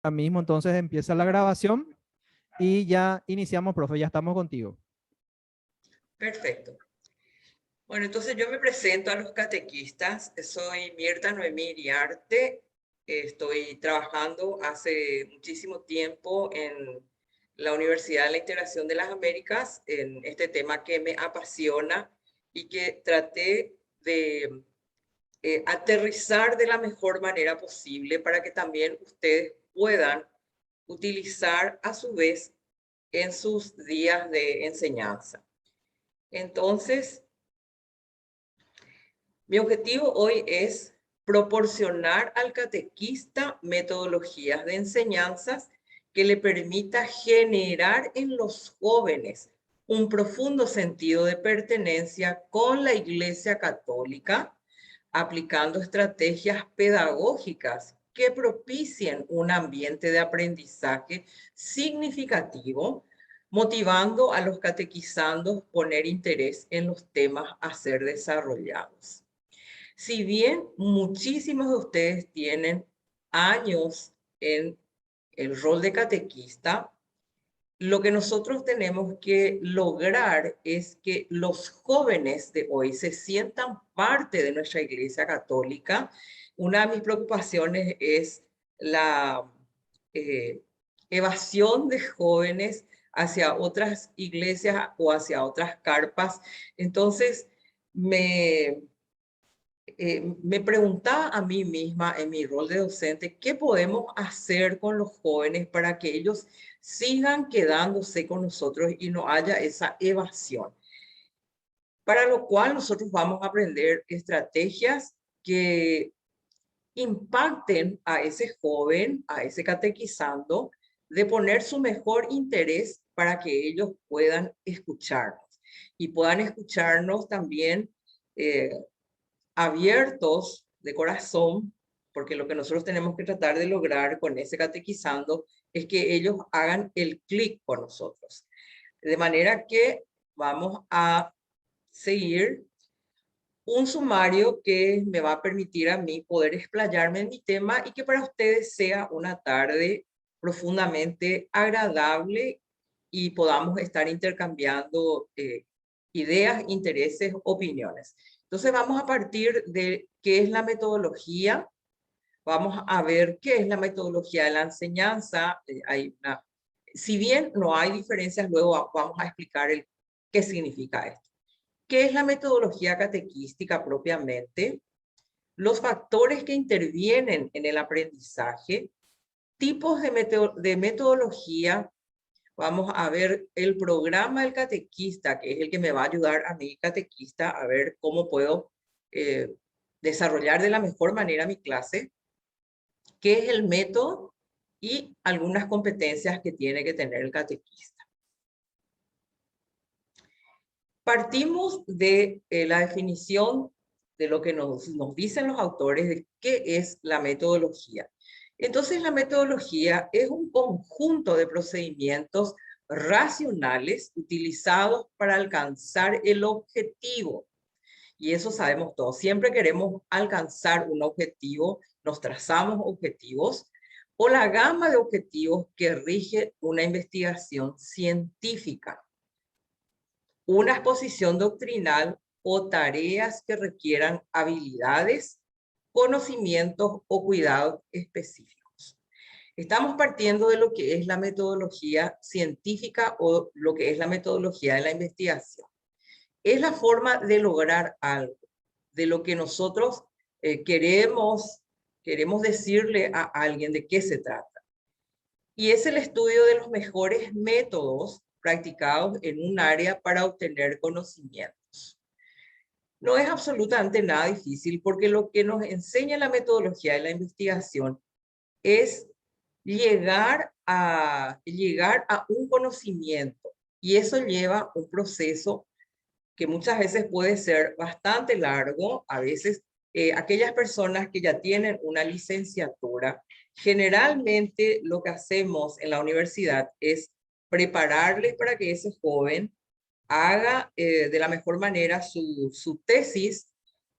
Ahora mismo entonces empieza la grabación y ya iniciamos, profe, ya estamos contigo. Perfecto. Bueno, entonces yo me presento a los catequistas. Soy Mirta Noemí Iriarte. Estoy trabajando hace muchísimo tiempo en la Universidad de la Integración de las Américas, en este tema que me apasiona y que traté de aterrizar de la mejor manera posible para que también ustedes puedan utilizar a su vez en sus días de enseñanza. Entonces, mi objetivo hoy es proporcionar al catequista metodologías de enseñanzas que le permita generar en los jóvenes un profundo sentido de pertenencia con la Iglesia Católica, aplicando estrategias pedagógicas que propicien un ambiente de aprendizaje significativo, motivando a los catequizandos a poner interés en los temas a ser desarrollados. Si bien muchísimos de ustedes tienen años en el rol de catequista, lo que nosotros tenemos que lograr es que los jóvenes de hoy se sientan parte de nuestra Iglesia Católica. Una de mis preocupaciones es la eh, evasión de jóvenes hacia otras iglesias o hacia otras carpas. Entonces, me me preguntaba a mí misma en mi rol de docente, ¿qué podemos hacer con los jóvenes para que ellos sigan quedándose con nosotros y no haya esa evasión? Para lo cual nosotros vamos a aprender estrategias que impacten a ese joven, a ese catequizando, de poner su mejor interés para que ellos puedan escucharnos y puedan escucharnos también eh, abiertos de corazón, porque lo que nosotros tenemos que tratar de lograr con ese catequizando es que ellos hagan el clic con nosotros. De manera que vamos a seguir un sumario que me va a permitir a mí poder explayarme en mi tema y que para ustedes sea una tarde profundamente agradable y podamos estar intercambiando ideas, intereses, opiniones. Entonces vamos a partir de qué es la metodología. Vamos a ver qué es la metodología de la enseñanza. Si bien no hay diferencias, luego vamos a explicar qué significa esto. ¿Qué es la metodología catequística propiamente? Los factores que intervienen en el aprendizaje, tipos de metodología. Vamos a ver el programa del catequista, que es el que me va a ayudar a mi catequista a ver cómo puedo eh, desarrollar de la mejor manera mi clase, qué es el método y algunas competencias que tiene que tener el catequista. Partimos de la definición de lo que nos dicen los autores de qué es la metodología. Entonces, la metodología es un conjunto de procedimientos racionales utilizados para alcanzar el objetivo. Y eso sabemos todos. Siempre queremos alcanzar un objetivo, nos trazamos objetivos o la gama de objetivos que rige una investigación científica, una exposición doctrinal o tareas que requieran habilidades, conocimientos o cuidados específicos. Estamos partiendo de lo que es la metodología científica o lo que es la metodología de la investigación. Es la forma de lograr algo, de lo que nosotros queremos decirle a alguien de qué se trata. Y es el estudio de los mejores métodos practicados en un área para obtener conocimientos. No es absolutamente nada difícil porque lo que nos enseña la metodología de la investigación es llegar a un conocimiento, y eso lleva un proceso que muchas veces puede ser bastante largo. A veces aquellas personas que ya tienen una licenciatura, generalmente lo que hacemos en la universidad es prepararles para que ese joven haga de la mejor manera su tesis,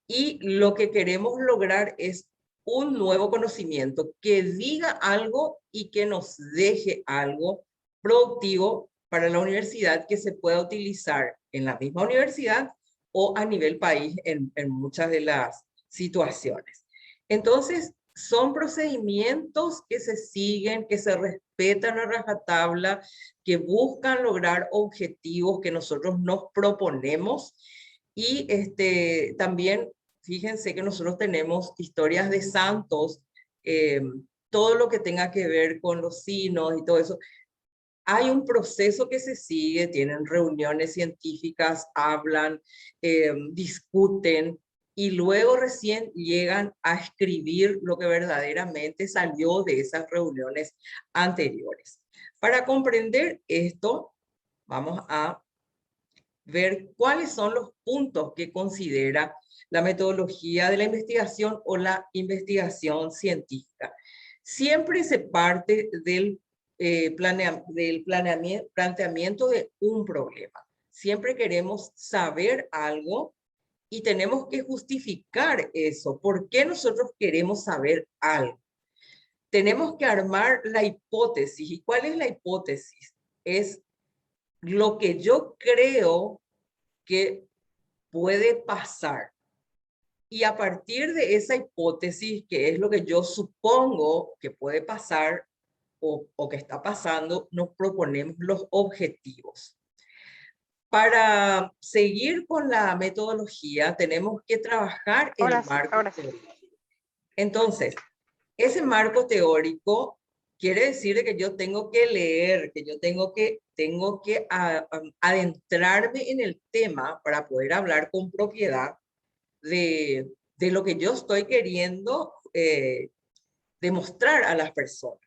y lo que queremos lograr es un nuevo conocimiento que diga algo y que nos deje algo productivo para la universidad que se pueda utilizar en la misma universidad o a nivel país en muchas de las situaciones. Entonces, son procedimientos que se siguen, que se respetan a rajatabla, que buscan lograr objetivos que nosotros nos proponemos y también fíjense que nosotros tenemos historias de santos, eh, todo lo que tenga que ver con los signos y todo eso. Hay un proceso que se sigue, tienen reuniones científicas, hablan, discuten y luego recién llegan a escribir lo que verdaderamente salió de esas reuniones anteriores. Para comprender esto, vamos a ver cuáles son los puntos que considera la metodología de la investigación o la investigación científica. Siempre se parte del, planteamiento de un problema. Siempre queremos saber algo y tenemos que justificar eso. ¿Por qué nosotros queremos saber algo? Tenemos que armar la hipótesis. ¿Y cuál es la hipótesis? Es lo que yo creo que puede pasar. Y a partir de esa hipótesis, que es lo que yo supongo que puede pasar o que está pasando, nos proponemos los objetivos. Para seguir con la metodología, tenemos que trabajar el marco teórico. Entonces, ese marco teórico quiere decir que yo tengo que leer, que yo tengo que adentrarme en el tema para poder hablar con propiedad de lo que yo estoy queriendo demostrar a las personas.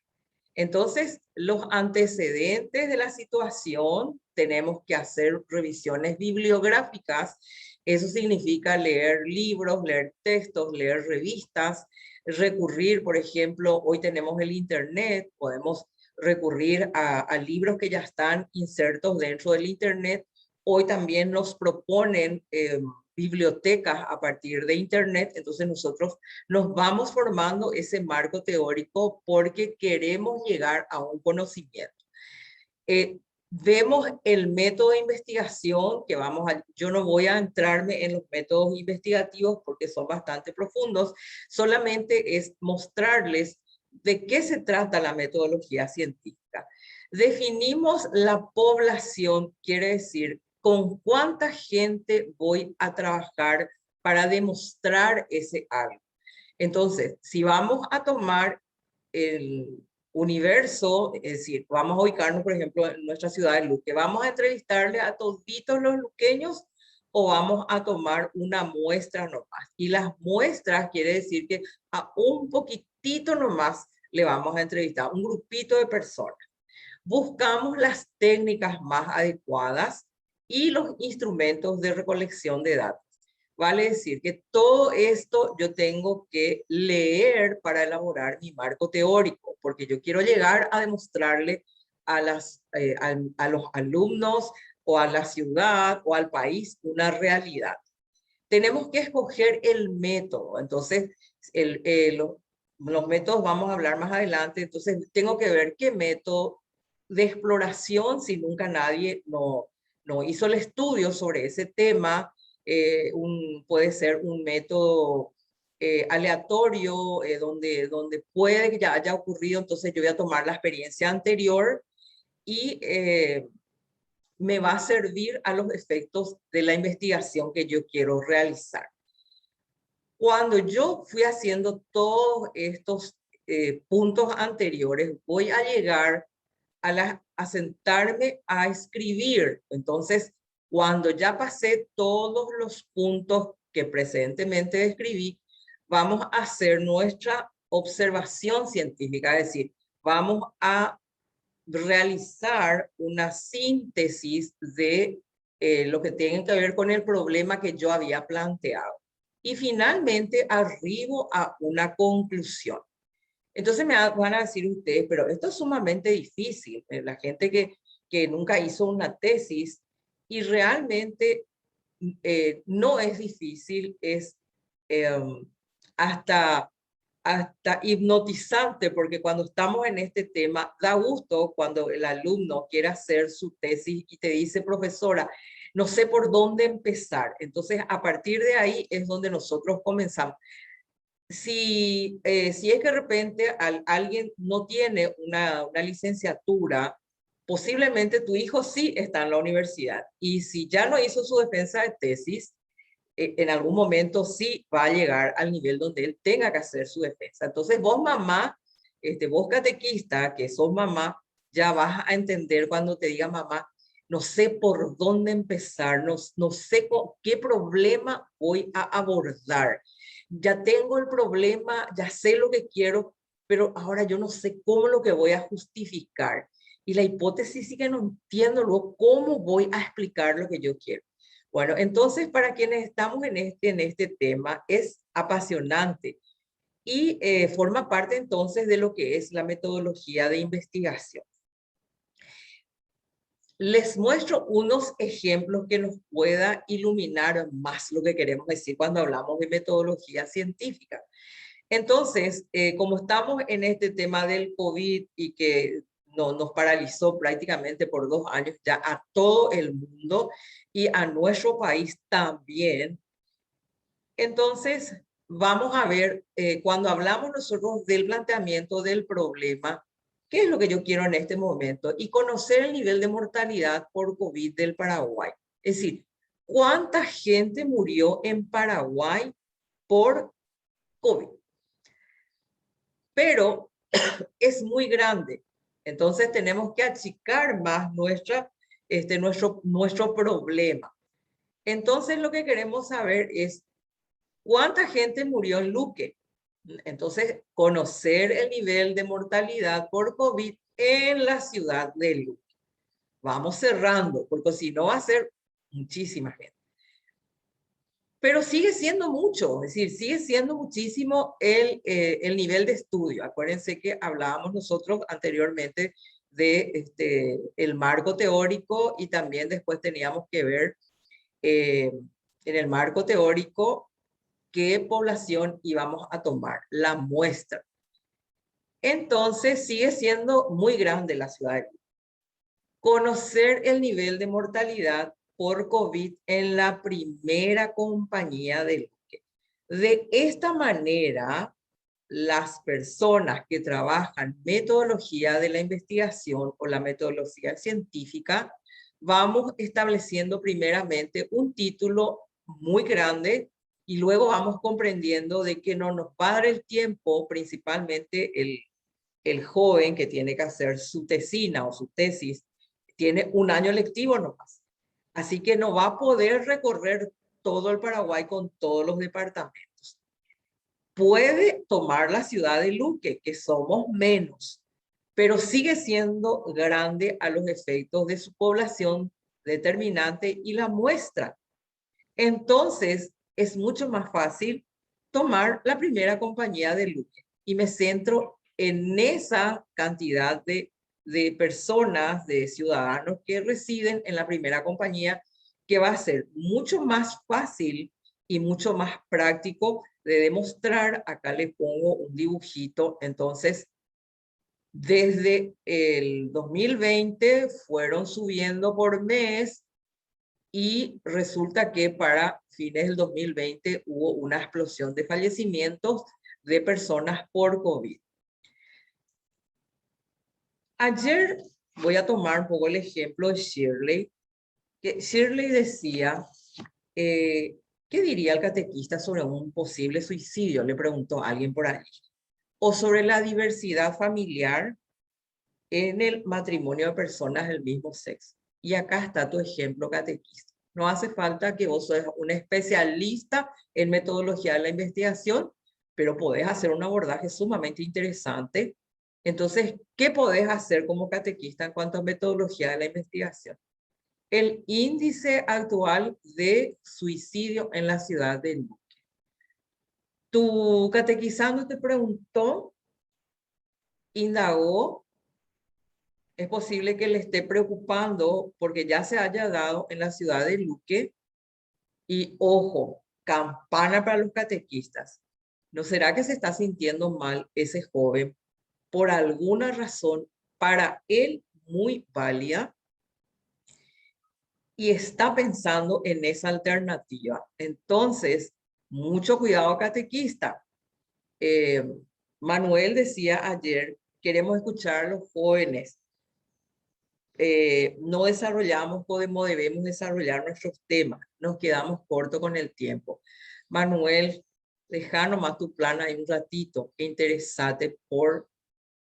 Entonces, los antecedentes de la situación, tenemos que hacer revisiones bibliográficas. Eso significa leer libros, leer textos, leer revistas, recurrir, por ejemplo, hoy tenemos el Internet, podemos recurrir a libros que ya están insertos dentro del Internet. Hoy también nos proponen bibliotecas a partir de Internet, entonces nosotros nos vamos formando ese marco teórico porque queremos llegar a un conocimiento. Vemos el método de investigación que yo no voy a entrarme en los métodos investigativos porque son bastante profundos, solamente es mostrarles de qué se trata la metodología científica. Definimos la población, quiere decir con cuánta gente voy a trabajar para demostrar ese algo. Entonces, si vamos a tomar el universo, es decir, vamos a ubicarnos, por ejemplo, en nuestra ciudad de Luque, ¿vamos a entrevistarle a toditos los luqueños o vamos a tomar una muestra nomás? Y las muestras quiere decir que a un poquitito nomás le vamos a entrevistar, un grupito de personas. Buscamos las técnicas más adecuadas y los instrumentos de recolección de datos. Vale decir que todo esto yo tengo que leer para elaborar mi marco teórico, porque yo quiero llegar a demostrarle a los alumnos o a la ciudad o al país una realidad. Tenemos que escoger el método. Entonces, los métodos vamos a hablar más adelante. Entonces, tengo que ver qué método de exploración, si nunca nadie no hizo el estudio sobre ese tema. Puede ser un método aleatorio, donde puede que ya haya ocurrido, entonces yo voy a tomar la experiencia anterior y me va a servir a los efectos de la investigación que yo quiero realizar. Cuando yo fui haciendo todos estos puntos anteriores, voy a llegar a sentarme a escribir. Entonces, cuando ya pasé todos los puntos que precedentemente describí, vamos a hacer nuestra observación científica, es decir, vamos a realizar una síntesis de lo que tiene que ver con el problema que yo había planteado. Y finalmente arribo a una conclusión. Entonces me van a decir ustedes, pero esto es sumamente difícil. La gente que nunca hizo una tesis y realmente no es difícil, es hasta hasta hipnotizante, porque cuando estamos en este tema, da gusto cuando el alumno quiere hacer su tesis y te dice, profesora, no sé por dónde empezar. Entonces, a partir de ahí es donde nosotros comenzamos. Si es que de repente alguien no tiene una licenciatura, posiblemente tu hijo sí está en la universidad. Y si ya no hizo su defensa de tesis, en algún momento sí va a llegar al nivel donde él tenga que hacer su defensa. Entonces vos mamá, vos catequista, que sos mamá, ya vas a entender cuando te diga mamá, no sé por dónde empezar, no sé qué problema voy a abordar. Ya tengo el problema, ya sé lo que quiero, pero ahora yo no sé cómo lo que voy a justificar. Y la hipótesis sí que no entiendo luego cómo voy a explicar lo que yo quiero. Bueno, entonces para quienes estamos en este tema es apasionante y forma parte entonces de lo que es la metodología de investigación. Les muestro unos ejemplos que nos pueda iluminar más lo que queremos decir cuando hablamos de metodología científica. Entonces, como estamos en este tema del COVID y que nos paralizó prácticamente por 2 años ya a todo el mundo y a nuestro país también, entonces vamos a ver, cuando hablamos nosotros del planteamiento del problema, ¿qué es lo que yo quiero en este momento? Y conocer el nivel de mortalidad por COVID del Paraguay. Es decir, ¿cuánta gente murió en Paraguay por COVID? Pero es muy grande. Entonces tenemos que achicar más nuestro problema. Entonces lo que queremos saber es cuánta gente murió en Luque. Entonces, conocer el nivel de mortalidad por COVID en la ciudad de Luque. Vamos cerrando, porque si no va a ser muchísima gente. Pero sigue siendo mucho, es decir, sigue siendo muchísimo el nivel de estudio. Acuérdense que hablábamos nosotros anteriormente de el marco teórico y también después teníamos que ver en el marco teórico qué población íbamos a tomar, la muestra. Entonces sigue siendo muy grande la ciudad de Luque. Conocer el nivel de mortalidad por COVID en la primera compañía de Luque. De esta manera, las personas que trabajan metodología de la investigación o la metodología científica, vamos estableciendo primeramente un título muy grande y luego vamos comprendiendo de que no nos va a dar el tiempo, principalmente el joven que tiene que hacer su tesina o su tesis, tiene un año lectivo nomás. Así que no va a poder recorrer todo el Paraguay con todos los departamentos. Puede tomar la ciudad de Luque, que somos menos, pero sigue siendo grande a los efectos de su población determinante y la muestra. Entonces, es mucho más fácil tomar la primera compañía de Luque y me centro en esa cantidad de personas, de ciudadanos que residen en la primera compañía, que va a ser mucho más fácil y mucho más práctico de demostrar. Acá le pongo un dibujito. Entonces, desde el 2020 fueron subiendo por mes y resulta que para fines del 2020 hubo una explosión de fallecimientos de personas por COVID. Ayer voy a tomar un poco el ejemplo de Shirley, que Shirley decía, ¿qué diría el catequista sobre un posible suicidio? Le preguntó a alguien por ahí. O sobre la diversidad familiar en el matrimonio de personas del mismo sexo. Y acá está tu ejemplo, catequista. No hace falta que vos seas un especialista en metodología de la investigación, pero podés hacer un abordaje sumamente interesante. Entonces, ¿qué podés hacer como catequista en cuanto a metodología de la investigación? El índice actual de suicidio en la ciudad de Luque. Tu catequizando te preguntó, indagó, es posible que le esté preocupando porque ya se haya dado en la ciudad de Luque. Y ojo, campana para los catequistas. ¿No será que se está sintiendo mal ese joven por alguna razón para él muy válida y está pensando en esa alternativa? Entonces, mucho cuidado, catequista. Eh, Manuel decía ayer, queremos escuchar a los jóvenes. No desarrollamos como debemos desarrollar nuestros temas. Nos quedamos cortos con el tiempo. Manuel, deja nomás tu plan ahí un ratito e interesate por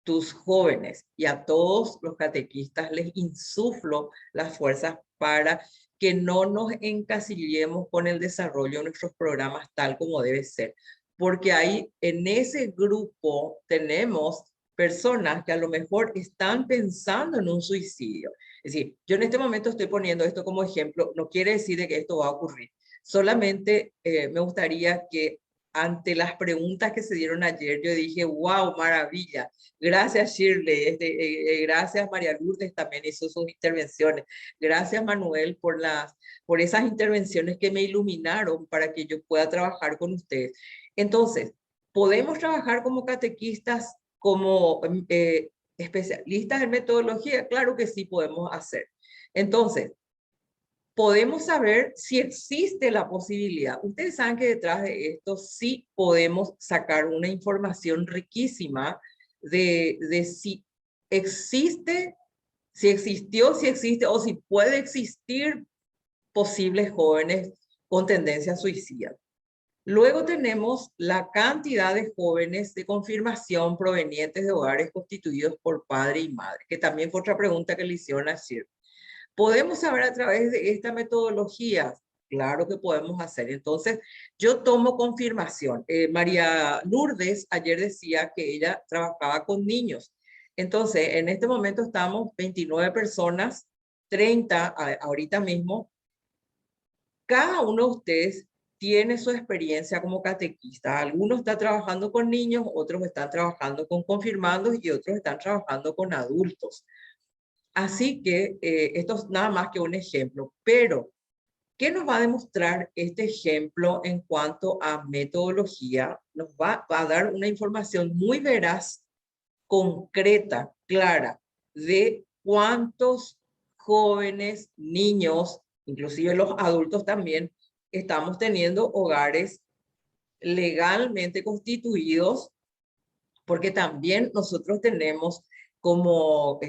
tus jóvenes, y a todos los catequistas les insuflo las fuerzas para que no nos encasillemos con el desarrollo de nuestros programas tal como debe ser, porque ahí en ese grupo tenemos personas que a lo mejor están pensando en un suicidio. Es decir, yo en este momento estoy poniendo esto como ejemplo, no quiere decir de que esto va a ocurrir. Solamente me gustaría que ante las preguntas que se dieron ayer, yo dije, wow, maravilla. Gracias, Shirley. Gracias, María Lourdes, también hizo sus intervenciones. Gracias, Manuel, por esas intervenciones que me iluminaron para que yo pueda trabajar con ustedes. Entonces, ¿podemos trabajar como catequistas, como especialistas en metodología? Claro que sí podemos hacer. Entonces, podemos saber si existe la posibilidad. Ustedes saben que detrás de esto sí podemos sacar una información riquísima de si existe, si existió, si existe o si puede existir posibles jóvenes con tendencia suicida. Luego tenemos la cantidad de jóvenes de confirmación provenientes de hogares constituidos por padre y madre, que también fue otra pregunta que le hicieron a Shirley. ¿Podemos saber a través de esta metodología? Claro que podemos hacer. Entonces, yo tomo confirmación. María Lourdes ayer decía que ella trabajaba con niños. Entonces, en este momento estamos 29 personas, 30 ahorita mismo. Cada uno de ustedes tiene su experiencia como catequista. Algunos están trabajando con niños, otros están trabajando con confirmandos y otros están trabajando con adultos. Así que esto es nada más que un ejemplo, pero ¿qué nos va a demostrar este ejemplo en cuanto a metodología? Nos va a dar una información muy veraz, concreta, clara, de cuántos jóvenes, niños, inclusive los adultos también, estamos teniendo hogares legalmente constituidos, porque también nosotros tenemos como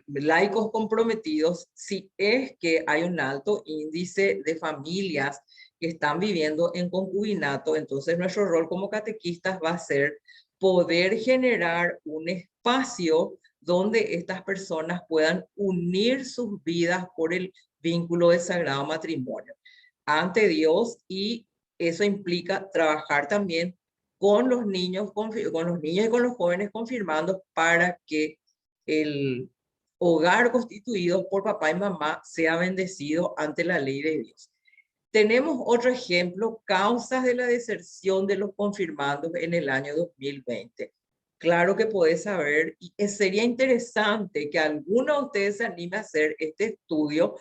laicos comprometidos, si es que hay un alto índice de familias que están viviendo en concubinato, entonces nuestro rol como catequistas va a ser poder generar un espacio donde estas personas puedan unir sus vidas por el vínculo de sagrado matrimonio ante Dios, y eso implica trabajar también con los niños, con los niños y con los jóvenes confirmando para que el hogar constituido por papá y mamá sea bendecido ante la ley de Dios. Tenemos otro ejemplo, causas de la deserción de los confirmandos en el año 2020. Claro que podés saber, y sería interesante que alguno de ustedes se anime a hacer este estudio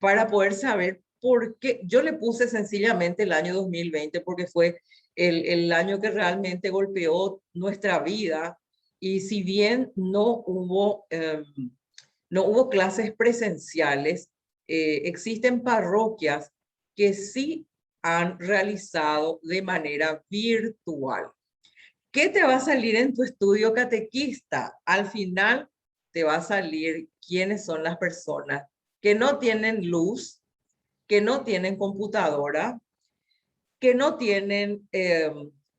para poder saber por qué. Yo le puse sencillamente el año 2020 porque fue el año que realmente golpeó nuestra vida, y si bien no hubo clases presenciales, existen parroquias que sí han realizado de manera virtual. ¿Qué te va a salir en tu estudio catequista? Al final te va a salir quiénes son las personas que no tienen luz, que no tienen computadora, que no tienen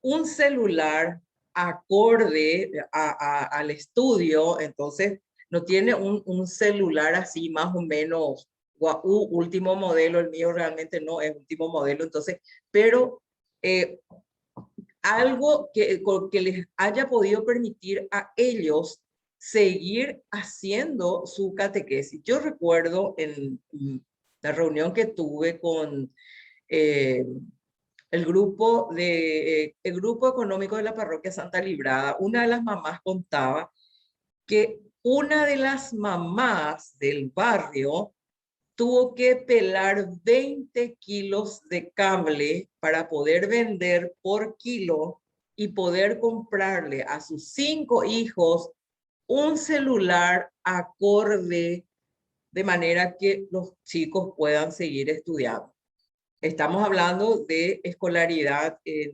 un celular acorde al estudio. Entonces no tiene un celular así más o menos último modelo. El mío realmente no es último modelo, entonces, pero algo que les haya podido permitir a ellos seguir haciendo su catequesis. Yo recuerdo en la reunión que tuve con eh, el grupo económico de la parroquia Santa Librada, una de las mamás contaba que una de las mamás del barrio tuvo que pelar 20 kilos de cable para poder vender por kilo y poder comprarle a sus 5 hijos un celular acorde de manera que los chicos puedan seguir estudiando. Estamos hablando de escolaridad es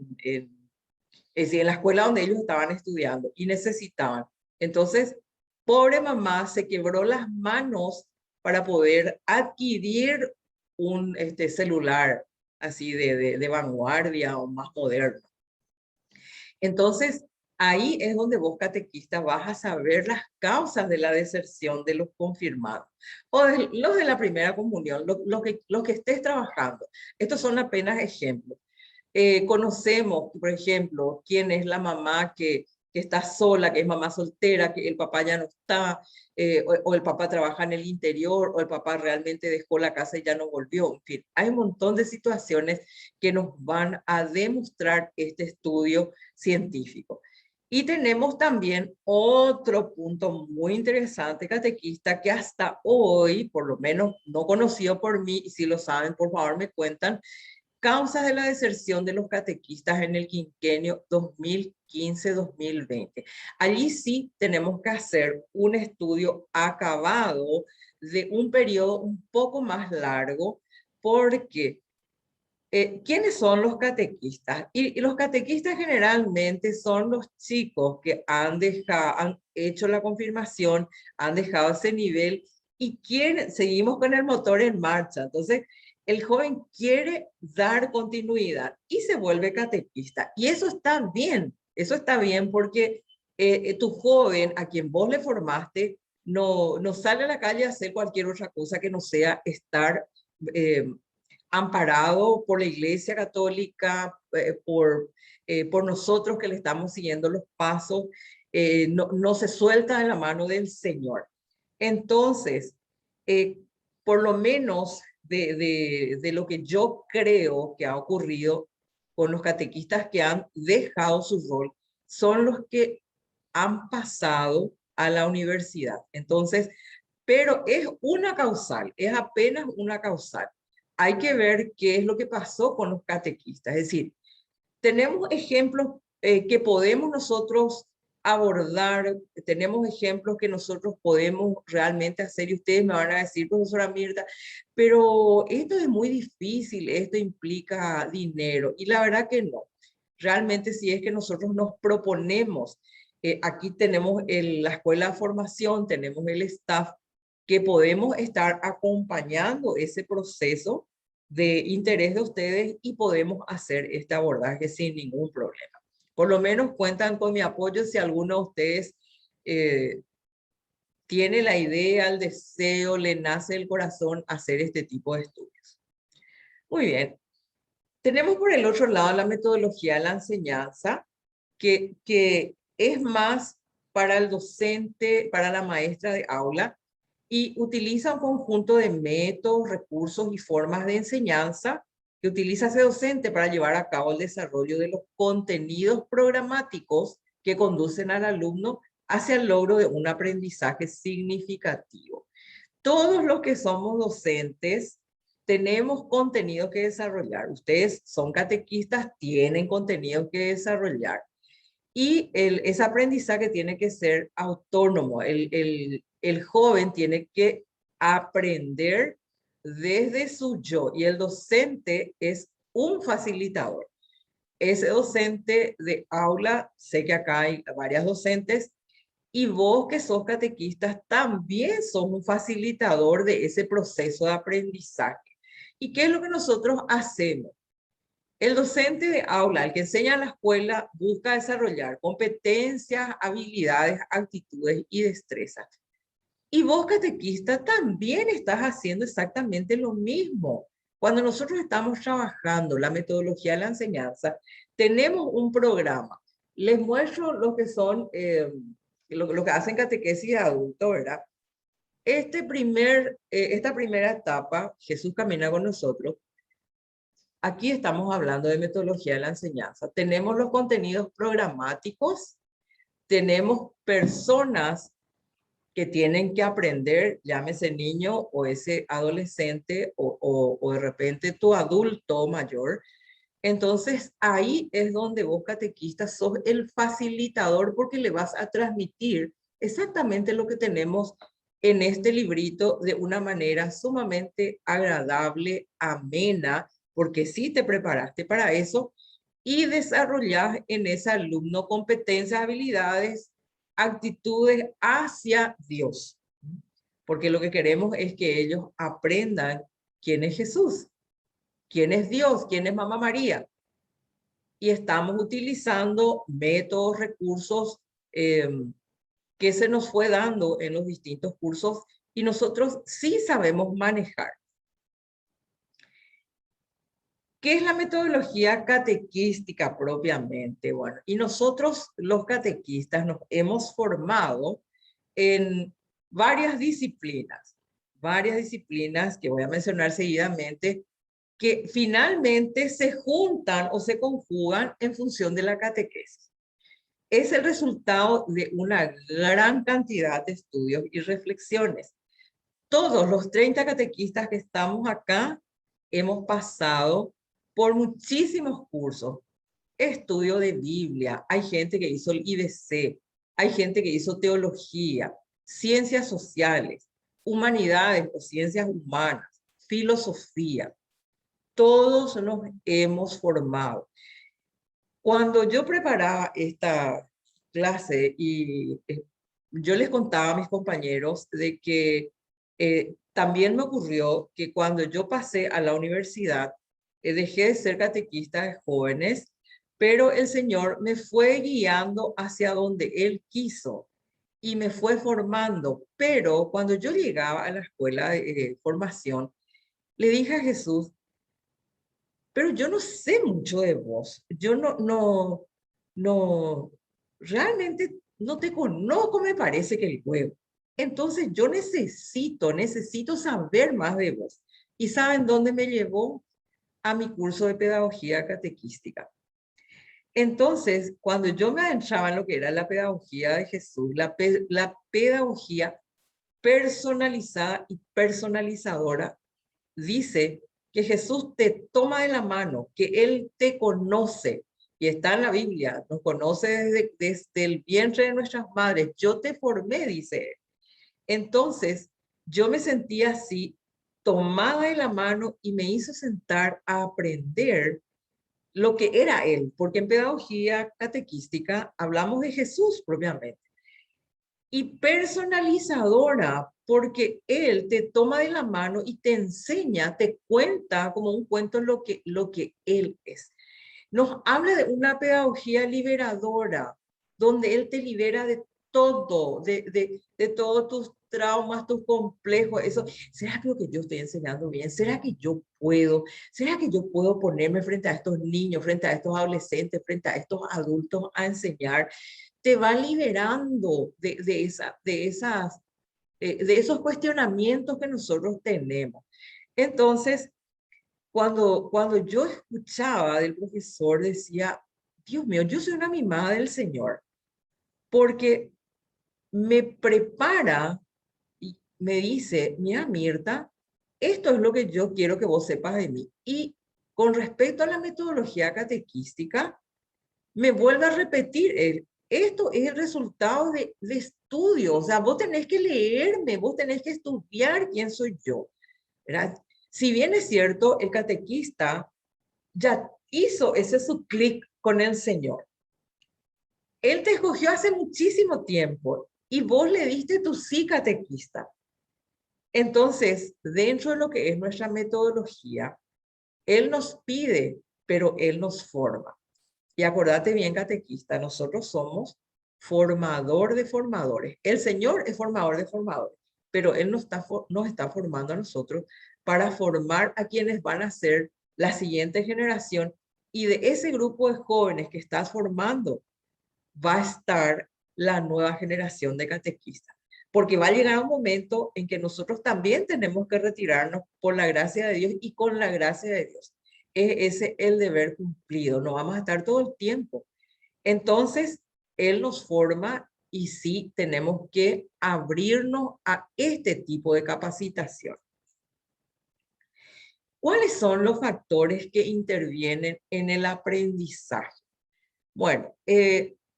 decir, en la escuela donde ellos estaban estudiando y necesitaban. Entonces, pobre mamá se quebró las manos para poder adquirir un celular así de vanguardia o más moderno. Entonces, ahí es donde vos, catequista, vas a saber las causas de la deserción de los confirmados o de los de la primera comunión, los que estés trabajando. Estos son apenas ejemplos. Conocemos, por ejemplo, quién es la mamá que está sola, que es mamá soltera, que el papá ya no está, o el papá trabaja en el interior, o el papá realmente dejó la casa y ya no volvió. En fin, hay un montón de situaciones que nos van a demostrar este estudio científico. Y tenemos también otro punto muy interesante, catequista, que hasta hoy, por lo menos no conocido por mí, y si lo saben, por favor me cuentan, causas de la deserción de los catequistas en el quinquenio 2015-2020. Allí sí tenemos que hacer un estudio acabado de un periodo un poco más largo, porque ¿quiénes son los catequistas? Y los catequistas generalmente son los chicos que han hecho la confirmación, han dejado ese nivel y seguimos con el motor en marcha. Entonces, el joven quiere dar continuidad y se vuelve catequista. Y eso está bien porque tu joven a quien vos le formaste no sale a la calle a hacer cualquier otra cosa que no sea estar amparado por la Iglesia Católica, por nosotros que le estamos siguiendo los pasos, no se suelta de la mano del Señor. Entonces, por lo menos de lo que yo creo que ha ocurrido con los catequistas que han dejado su rol, son los que han pasado a la universidad. Entonces, pero es una causal, es apenas una causal. Hay que ver qué es lo que pasó con los catequistas. Es decir, tenemos ejemplos que podemos nosotros abordar, tenemos ejemplos que nosotros podemos realmente hacer y ustedes me van a decir, profesora Mirta, pero esto es muy difícil, esto implica dinero y la verdad que no. Realmente si es que nosotros nos proponemos, aquí tenemos la escuela de formación, tenemos el staff, que podemos estar acompañando ese proceso de interés de ustedes y podemos hacer este abordaje sin ningún problema. Por lo menos cuentan con mi apoyo si alguno de ustedes tiene la idea, el deseo, le nace el corazón hacer este tipo de estudios. Muy bien. Tenemos por el otro lado la metodología de la enseñanza, que es más para el docente, para la maestra de aula, y utiliza un conjunto de métodos, recursos y formas de enseñanza que utiliza ese docente para llevar a cabo el desarrollo de los contenidos programáticos que conducen al alumno hacia el logro de un aprendizaje significativo. Todos los que somos docentes tenemos contenido que desarrollar. Ustedes son catequistas, tienen contenido que desarrollar. Y ese aprendizaje tiene que ser autónomo. El joven tiene que aprender desde su yo y el docente es un facilitador. Ese docente de aula, sé que acá hay varias docentes, y vos que sos catequistas también sos un facilitador de ese proceso de aprendizaje. ¿Y qué es lo que nosotros hacemos? El docente de aula, el que enseña en la escuela, busca desarrollar competencias, habilidades, actitudes y destrezas. Y vos, catequista, también estás haciendo exactamente lo mismo. Cuando nosotros estamos trabajando la metodología de la enseñanza, tenemos un programa. Les muestro lo que son, lo que hacen catequesis de adulto, ¿verdad? Esta primera etapa, Jesús camina con nosotros. Aquí estamos hablando de metodología de la enseñanza. Tenemos los contenidos programáticos, tenemos personas que tienen que aprender, llámese niño o ese adolescente o de repente tu adulto mayor, Entonces, ahí es donde vos, catequista, sos el facilitador porque le vas a transmitir exactamente lo que tenemos en este librito de una manera sumamente agradable, amena, porque sí te preparaste para eso y desarrollás en ese alumno competencias, habilidades, actitudes hacia Dios. Porque lo que queremos es que ellos aprendan quién es Jesús, quién es Dios, quién es Mamá María. Y estamos utilizando métodos, recursos que se nos fue dando en los distintos cursos y nosotros sí sabemos manejar. ¿Qué es la metodología catequística propiamente? Bueno, y nosotros los catequistas nos hemos formado en varias disciplinas que voy a mencionar seguidamente, que finalmente se juntan o se conjugan en función de la catequesis. Es el resultado de una gran cantidad de estudios y reflexiones. Todos los 30 catequistas que estamos acá hemos pasado por muchísimos cursos. Estudio de Biblia, hay gente que hizo el IDC, hay gente que hizo teología, ciencias sociales, humanidades o ciencias humanas, filosofía. Todos nos hemos formado. Cuando yo preparaba esta clase y yo les contaba a mis compañeros de que también me ocurrió que cuando yo pasé a la universidad, dejé de ser catequista de jóvenes, pero el Señor me fue guiando hacia donde Él quiso y me fue formando. Pero cuando yo llegaba a la escuela de formación, le dije a Jesús, pero yo no sé mucho de vos. Yo no, realmente no te conozco, me parece que el huevo. Entonces yo necesito saber más de vos. ¿Y saben dónde me llevó? A mi curso de pedagogía catequística. Entonces, cuando yo me adentraba en lo que era la pedagogía de Jesús, la pedagogía personalizada y personalizadora, dice que Jesús te toma de la mano, que Él te conoce, y está en la Biblia, nos conoce desde el vientre de nuestras madres, yo te formé, dice Él. Entonces, yo me sentía así, tomada de la mano y me hizo sentar a aprender lo que era Él, porque en pedagogía catequística hablamos de Jesús propiamente. Y personalizadora, porque Él te toma de la mano y te enseña, te cuenta como un cuento lo que Él es. Nos habla de una pedagogía liberadora, donde Él te libera de todo, de todos tus traumas, tus complejos, eso. ¿Será que lo que yo estoy enseñando bien? ¿Será que yo puedo? ¿Será que yo puedo ponerme frente a estos niños, frente a estos adolescentes, frente a estos adultos a enseñar? Te va liberando de esos cuestionamientos que nosotros tenemos. Entonces, cuando yo escuchaba del profesor, decía, Dios mío, yo soy una mimada del Señor, porque me prepara y me dice, mira, Mirta, esto es lo que yo quiero que vos sepas de mí. Y con respecto a la metodología catequística, me vuelve a repetir, esto es el resultado de estudio, o sea, vos tenés que leerme, vos tenés que estudiar quién soy yo, ¿verdad? Si bien es cierto, el catequista ya hizo ese su clic con el Señor. Él te escogió hace muchísimo tiempo y vos le diste tu sí, catequista. Entonces, dentro de lo que es nuestra metodología, Él nos pide, pero Él nos forma. Y acordate bien, catequista, nosotros somos formador de formadores. El Señor es formador de formadores, pero Él nos está formando a nosotros para formar a quienes van a ser la siguiente generación. Y de ese grupo de jóvenes que estás formando, va a estar la nueva generación de catequistas. Porque va a llegar un momento en que nosotros también tenemos que retirarnos por la gracia de Dios y con la gracia de Dios. Es ese el deber cumplido, no vamos a estar todo el tiempo. Entonces, Él nos forma y sí tenemos que abrirnos a este tipo de capacitación. ¿Cuáles son los factores que intervienen en el aprendizaje? Bueno,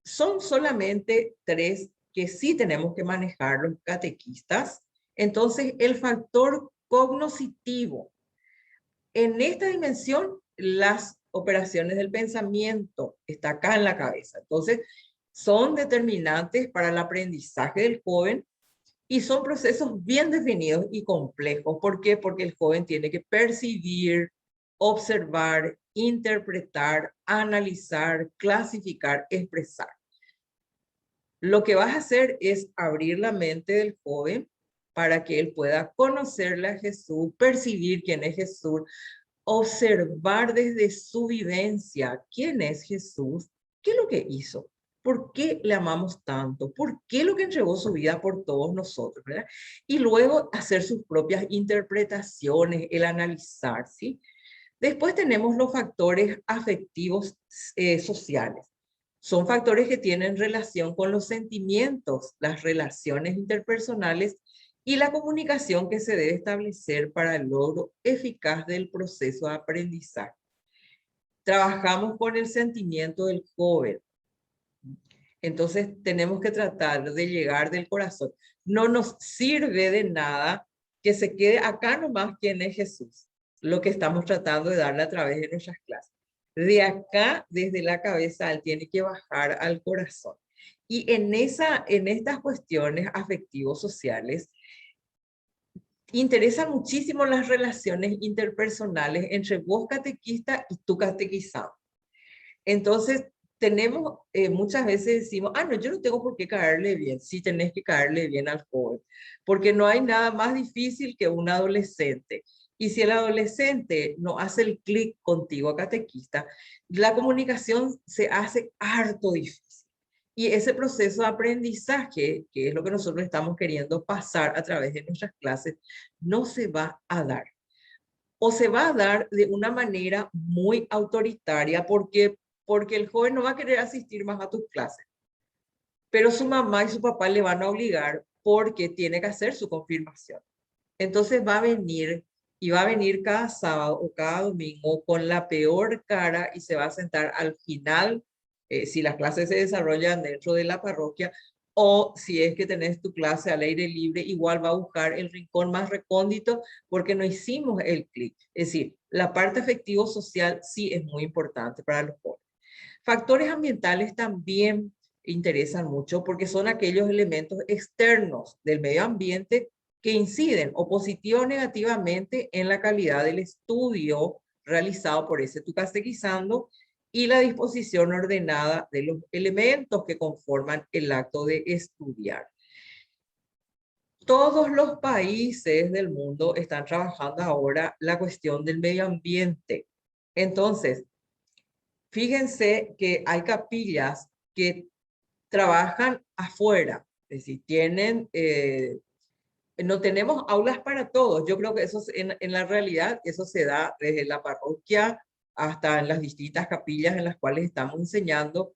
son solamente 3 que sí tenemos que manejar los catequistas. Entonces, el factor cognoscitivo. En esta dimensión, las operaciones del pensamiento está acá en la cabeza. Entonces, son determinantes para el aprendizaje del joven y son procesos bien definidos y complejos. ¿Por qué? Porque el joven tiene que percibir, observar, interpretar, analizar, clasificar, expresar. Lo que vas a hacer es abrir la mente del joven para que él pueda conocerle a Jesús, percibir quién es Jesús, observar desde su vivencia quién es Jesús, qué es lo que hizo, por qué le amamos tanto, por qué lo que entregó su vida por todos nosotros, ¿verdad? Y luego hacer sus propias interpretaciones, el analizar, ¿sí? Después tenemos los factores afectivos sociales. Son factores que tienen relación con los sentimientos, las relaciones interpersonales y la comunicación que se debe establecer para el logro eficaz del proceso de aprendizaje. Trabajamos con el sentimiento del joven. Entonces tenemos que tratar de llegar del corazón. No nos sirve de nada que se quede acá nomás quién es Jesús, lo que estamos tratando de darle a través de nuestras clases. De acá, desde la cabeza, él tiene que bajar al corazón. Y en estas cuestiones afectivos sociales, interesan muchísimo las relaciones interpersonales entre vos catequista y tu catequizado. Entonces, tenemos, muchas veces decimos, no, yo no tengo por qué caerle bien. Sí tenés que caerle bien al joven, porque no hay nada más difícil que un adolescente. Y si el adolescente no hace el clic contigo, catequista, la comunicación se hace harto difícil. Y ese proceso de aprendizaje, que es lo que nosotros estamos queriendo pasar a través de nuestras clases, no se va a dar. O se va a dar de una manera muy autoritaria porque el joven no va a querer asistir más a tus clases. Pero su mamá y su papá le van a obligar porque tiene que hacer su confirmación. Entonces va a venir y va a venir cada sábado o cada domingo con la peor cara y se va a sentar al final, si las clases se desarrollan dentro de la parroquia, o si es que tenés tu clase al aire libre, igual va a buscar el rincón más recóndito porque no hicimos el clic. Es decir, la parte afectivo-social sí es muy importante para los jóvenes. Factores ambientales también interesan mucho porque son aquellos elementos externos del medio ambiente que inciden o positiva o negativamente en la calidad del estudio realizado por ese tu catequizando y la disposición ordenada de los elementos que conforman el acto de estudiar. Todos los países del mundo están trabajando ahora la cuestión del medio ambiente. Entonces, fíjense que hay capillas que trabajan afuera, es decir, no tenemos aulas para todos. Yo creo que eso en la realidad, eso se da desde la parroquia hasta en las distintas capillas en las cuales estamos enseñando.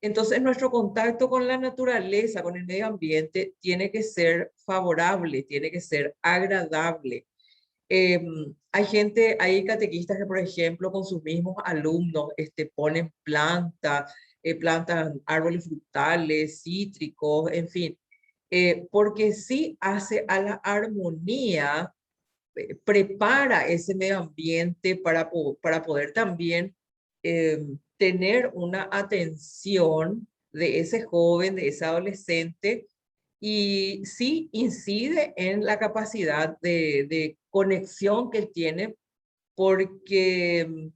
Entonces, nuestro contacto con la naturaleza, con el medio ambiente, tiene que ser favorable, tiene que ser agradable. Hay catequistas que, por ejemplo, con sus mismos alumnos ponen plantas, plantan árboles frutales, cítricos, en fin, porque sí hace a la armonía, prepara ese medio ambiente para poder también tener una atención de ese joven, de ese adolescente, y sí incide en la capacidad de conexión que él tiene porque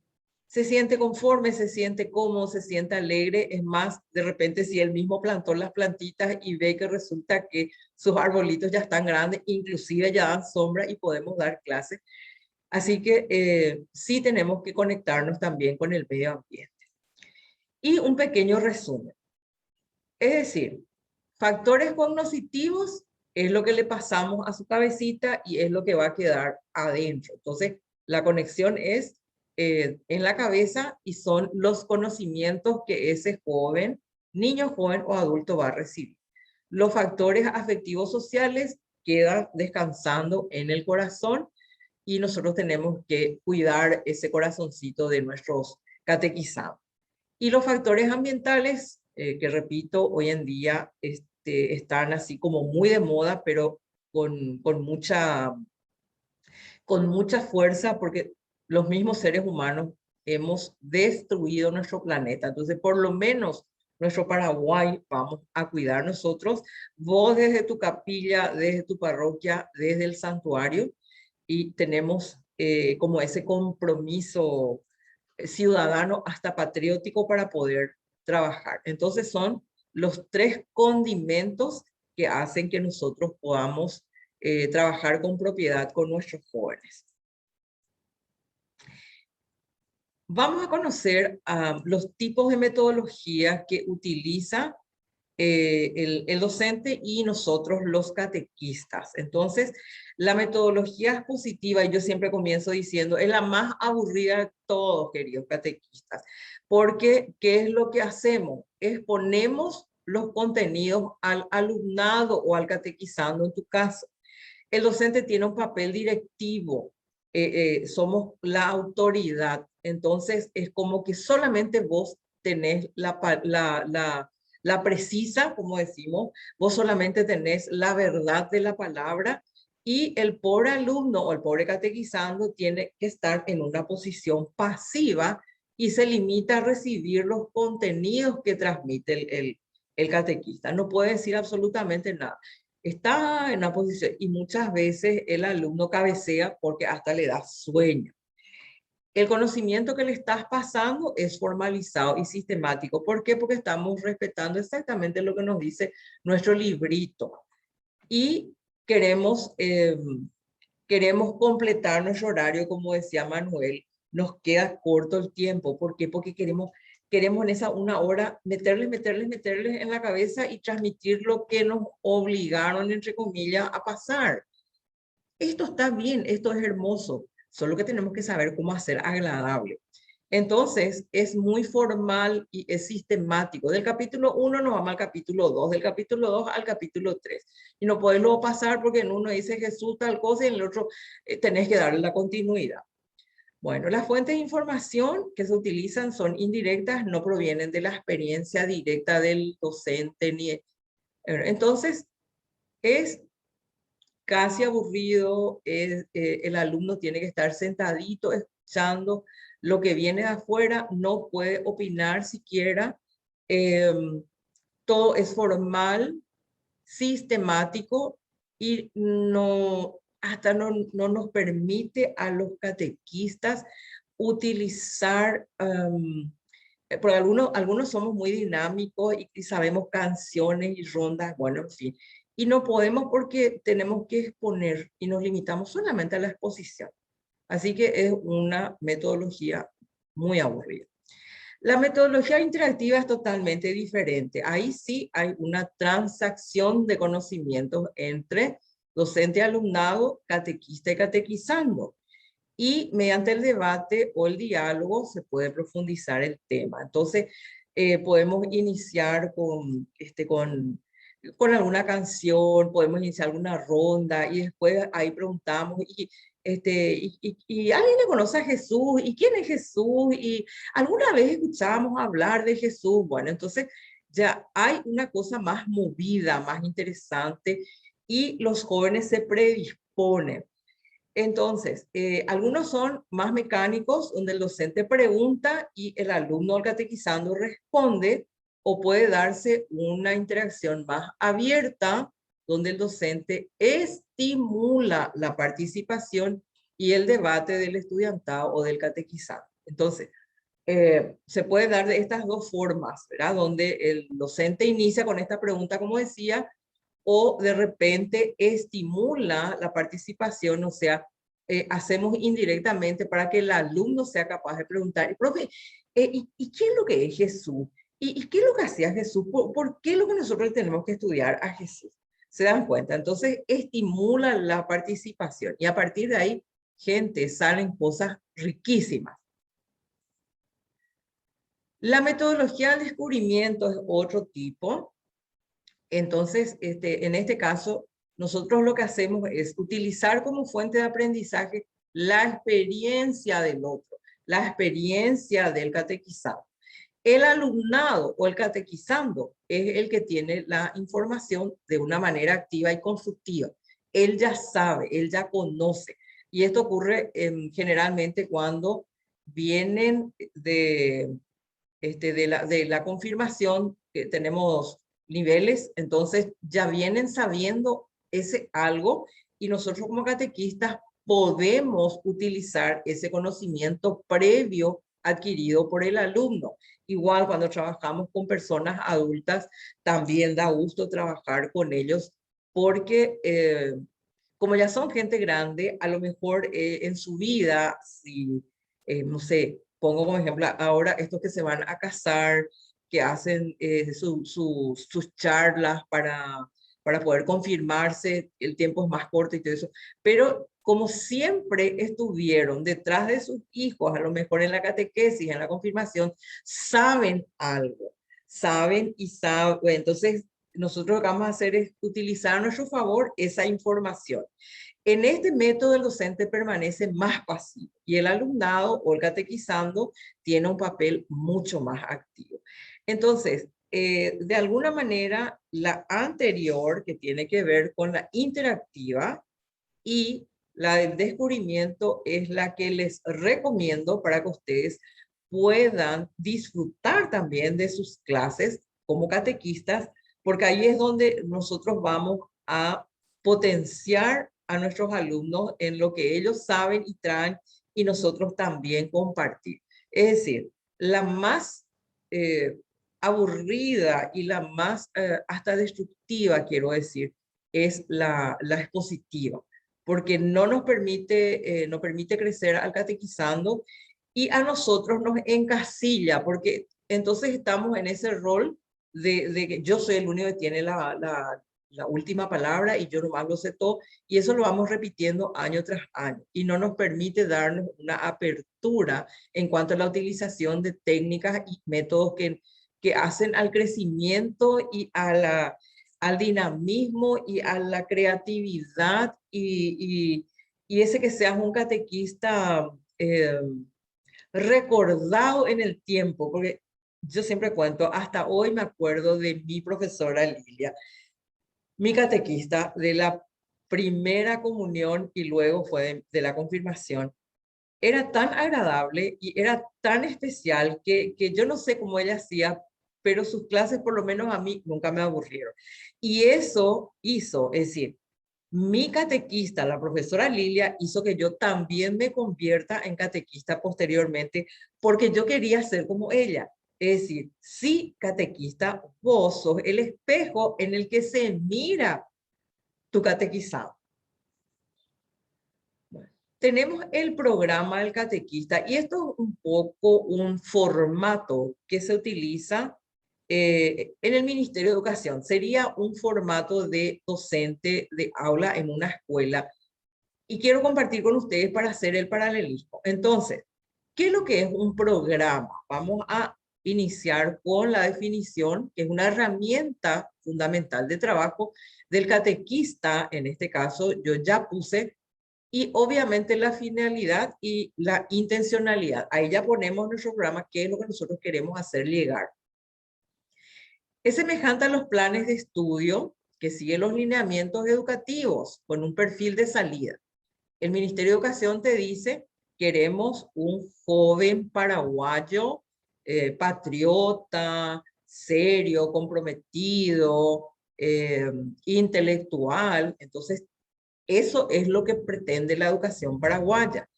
se siente conforme, se siente cómodo, se siente alegre. Es más, de repente si él mismo plantó las plantitas y ve que resulta que sus arbolitos ya están grandes, inclusive ya dan sombra y podemos dar clases. Así que sí tenemos que conectarnos también con el medio ambiente. Y un pequeño resumen. Es decir, factores cognitivos es lo que le pasamos a su cabecita y es lo que va a quedar adentro. Entonces, la conexión es en la cabeza y son los conocimientos que ese joven, niño, joven o adulto va a recibir. Los factores afectivos sociales quedan descansando en el corazón y nosotros tenemos que cuidar ese corazoncito de nuestros catequizados. Y los factores ambientales, que repito, hoy en día están así como muy de moda, pero con mucha fuerza, porque los mismos seres humanos hemos destruido nuestro planeta. Entonces, por lo menos nuestro Paraguay vamos a cuidar nosotros, vos desde tu capilla, desde tu parroquia, desde el santuario, y tenemos como ese compromiso ciudadano hasta patriótico para poder trabajar. Entonces son los tres condimentos que hacen que nosotros podamos trabajar con propiedad con nuestros jóvenes. Vamos a conocer los tipos de metodología que utiliza el docente y nosotros los catequistas. Entonces, la metodología expositiva, y yo siempre comienzo diciendo, es la más aburrida de todos, queridos catequistas, porque ¿qué es lo que hacemos? Exponemos los contenidos al alumnado o al catequizando en tu caso. El docente tiene un papel directivo, somos la autoridad, entonces es como que solamente vos tenés la precisa, como decimos, vos solamente tenés la verdad de la palabra y el pobre alumno o el pobre catequizando tiene que estar en una posición pasiva y se limita a recibir los contenidos que transmite el catequista. No puede decir absolutamente nada. Está en una posición y muchas veces el alumno cabecea porque hasta le da sueño. El conocimiento que le estás pasando es formalizado y sistemático. ¿Por qué? Porque estamos respetando exactamente lo que nos dice nuestro librito. Y queremos completar nuestro horario, como decía Manuel. Nos queda corto el tiempo. ¿Por qué? Porque queremos en esa una hora meterles en la cabeza y transmitir lo que nos obligaron, entre comillas, a pasar. Esto está bien, esto es hermoso, solo que tenemos que saber cómo hacer agradable. Entonces, es muy formal y es sistemático. Del capítulo 1 nos vamos al capítulo 2, del capítulo 2 al capítulo 3. Y no podés luego pasar porque en uno dice Jesús tal cosa y en el otro tenés que darle la continuidad. Bueno, las fuentes de información que se utilizan son indirectas, no provienen de la experiencia directa del docente. Entonces, es casi aburrido, el alumno tiene que estar sentadito escuchando lo que viene de afuera, no puede opinar siquiera, todo es formal, sistemático y hasta no nos permite a los catequistas utilizar, porque algunos somos muy dinámicos y sabemos canciones y rondas, bueno, en fin, y no podemos porque tenemos que exponer y nos limitamos solamente a la exposición. Así que es una metodología muy aburrida. La metodología interactiva es totalmente diferente. Ahí sí hay una transacción de conocimientos entre docente y alumnado, catequista y catequizando. Y mediante el debate o el diálogo se puede profundizar el tema. Entonces, podemos iniciar con alguna canción, podemos iniciar alguna ronda y después ahí preguntamos, ¿y alguien le conoce a Jesús? ¿Y quién es Jesús? ¿Y alguna vez escuchamos hablar de Jesús? Bueno, entonces ya hay una cosa más movida, más interesante y los jóvenes se predisponen. Entonces, algunos son más mecánicos, donde el docente pregunta y el alumno al catequizando responde, o puede darse una interacción más abierta, donde el docente estimula la participación y el debate del estudiantado o del catequizado. Entonces, se puede dar de estas dos formas, ¿verdad? Donde el docente inicia con esta pregunta, como decía, o de repente estimula la participación, o sea, hacemos indirectamente para que el alumno sea capaz de preguntar, profe, ¿y qué es lo que es Jesús? ¿Y qué es lo que hacía Jesús? ¿Por qué es lo que nosotros tenemos que estudiar a Jesús? ¿Se dan cuenta? Entonces, estimula la participación y a partir de ahí, gente, salen cosas riquísimas. La metodología del descubrimiento es otro tipo. Entonces, en este caso, nosotros lo que hacemos es utilizar como fuente de aprendizaje la experiencia del otro, la experiencia del catequizado. El alumnado o el catequizando es el que tiene la información de una manera activa y constructiva. Él ya sabe, él ya conoce. Y esto ocurre generalmente cuando vienen de la confirmación, que tenemos niveles, entonces ya vienen sabiendo ese algo y nosotros como catequistas podemos utilizar ese conocimiento previo adquirido por el alumno. Igual cuando trabajamos con personas adultas, también da gusto trabajar con ellos porque como ya son gente grande, a lo mejor en su vida, si, no sé, pongo como ejemplo ahora estos que se van a casar, que hacen sus charlas para poder confirmarse, el tiempo es más corto y todo eso, pero como siempre estuvieron detrás de sus hijos, a lo mejor en la catequesis, en la confirmación, saben algo, saben y saben, entonces nosotros lo que vamos a hacer es utilizar a nuestro favor esa información. En este método el docente permanece más pasivo y el alumnado o el catequizando tiene un papel mucho más activo. Entonces, de alguna manera, la anterior, que tiene que ver con la interactiva, y la del descubrimiento es la que les recomiendo para que ustedes puedan disfrutar también de sus clases como catequistas, porque ahí es donde nosotros vamos a potenciar a nuestros alumnos en lo que ellos saben y traen y nosotros también compartir. Es decir, la más aburrida y la más hasta destructiva, quiero decir, es la expositiva, porque no permite crecer al catequizando y a nosotros nos encasilla, porque entonces estamos en ese rol de que yo soy el único que tiene la última palabra y yo nomás lo sé todo, y eso lo vamos repitiendo año tras año, y no nos permite darnos una apertura en cuanto a la utilización de técnicas y métodos que hacen al crecimiento y al dinamismo y a la creatividad y ese que seas un catequista recordado en el tiempo, porque yo siempre cuento, hasta hoy me acuerdo de mi profesora Lilia, mi catequista de la primera comunión y luego fue de la confirmación. Era tan agradable y era tan especial que yo no sé cómo ella hacía, pero sus clases por lo menos a mí nunca me aburrieron. Y eso hizo, es decir, mi catequista, la profesora Lilia, hizo que yo también me convierta en catequista posteriormente, porque yo quería ser como ella. Es decir, sí, catequista, vos sos el espejo en el que se mira tu catequizado. Bueno, tenemos el programa del catequista y esto es un poco un formato que se utiliza en el Ministerio de Educación. Sería un formato de docente de aula en una escuela y quiero compartir con ustedes para hacer el paralelismo. Entonces, ¿qué es lo que es un programa? Vamos a iniciar con la definición, que es una herramienta fundamental de trabajo del catequista. En este caso, yo ya puse, y obviamente la finalidad y la intencionalidad. Ahí ya ponemos nuestro programa, qué es lo que nosotros queremos hacer llegar. Es semejante a los planes de estudio que siguen los lineamientos educativos con un perfil de salida. El Ministerio de Educación te dice, queremos un joven paraguayo, patriota, serio, comprometido, intelectual. Entonces, eso es lo que pretende la educación paraguaya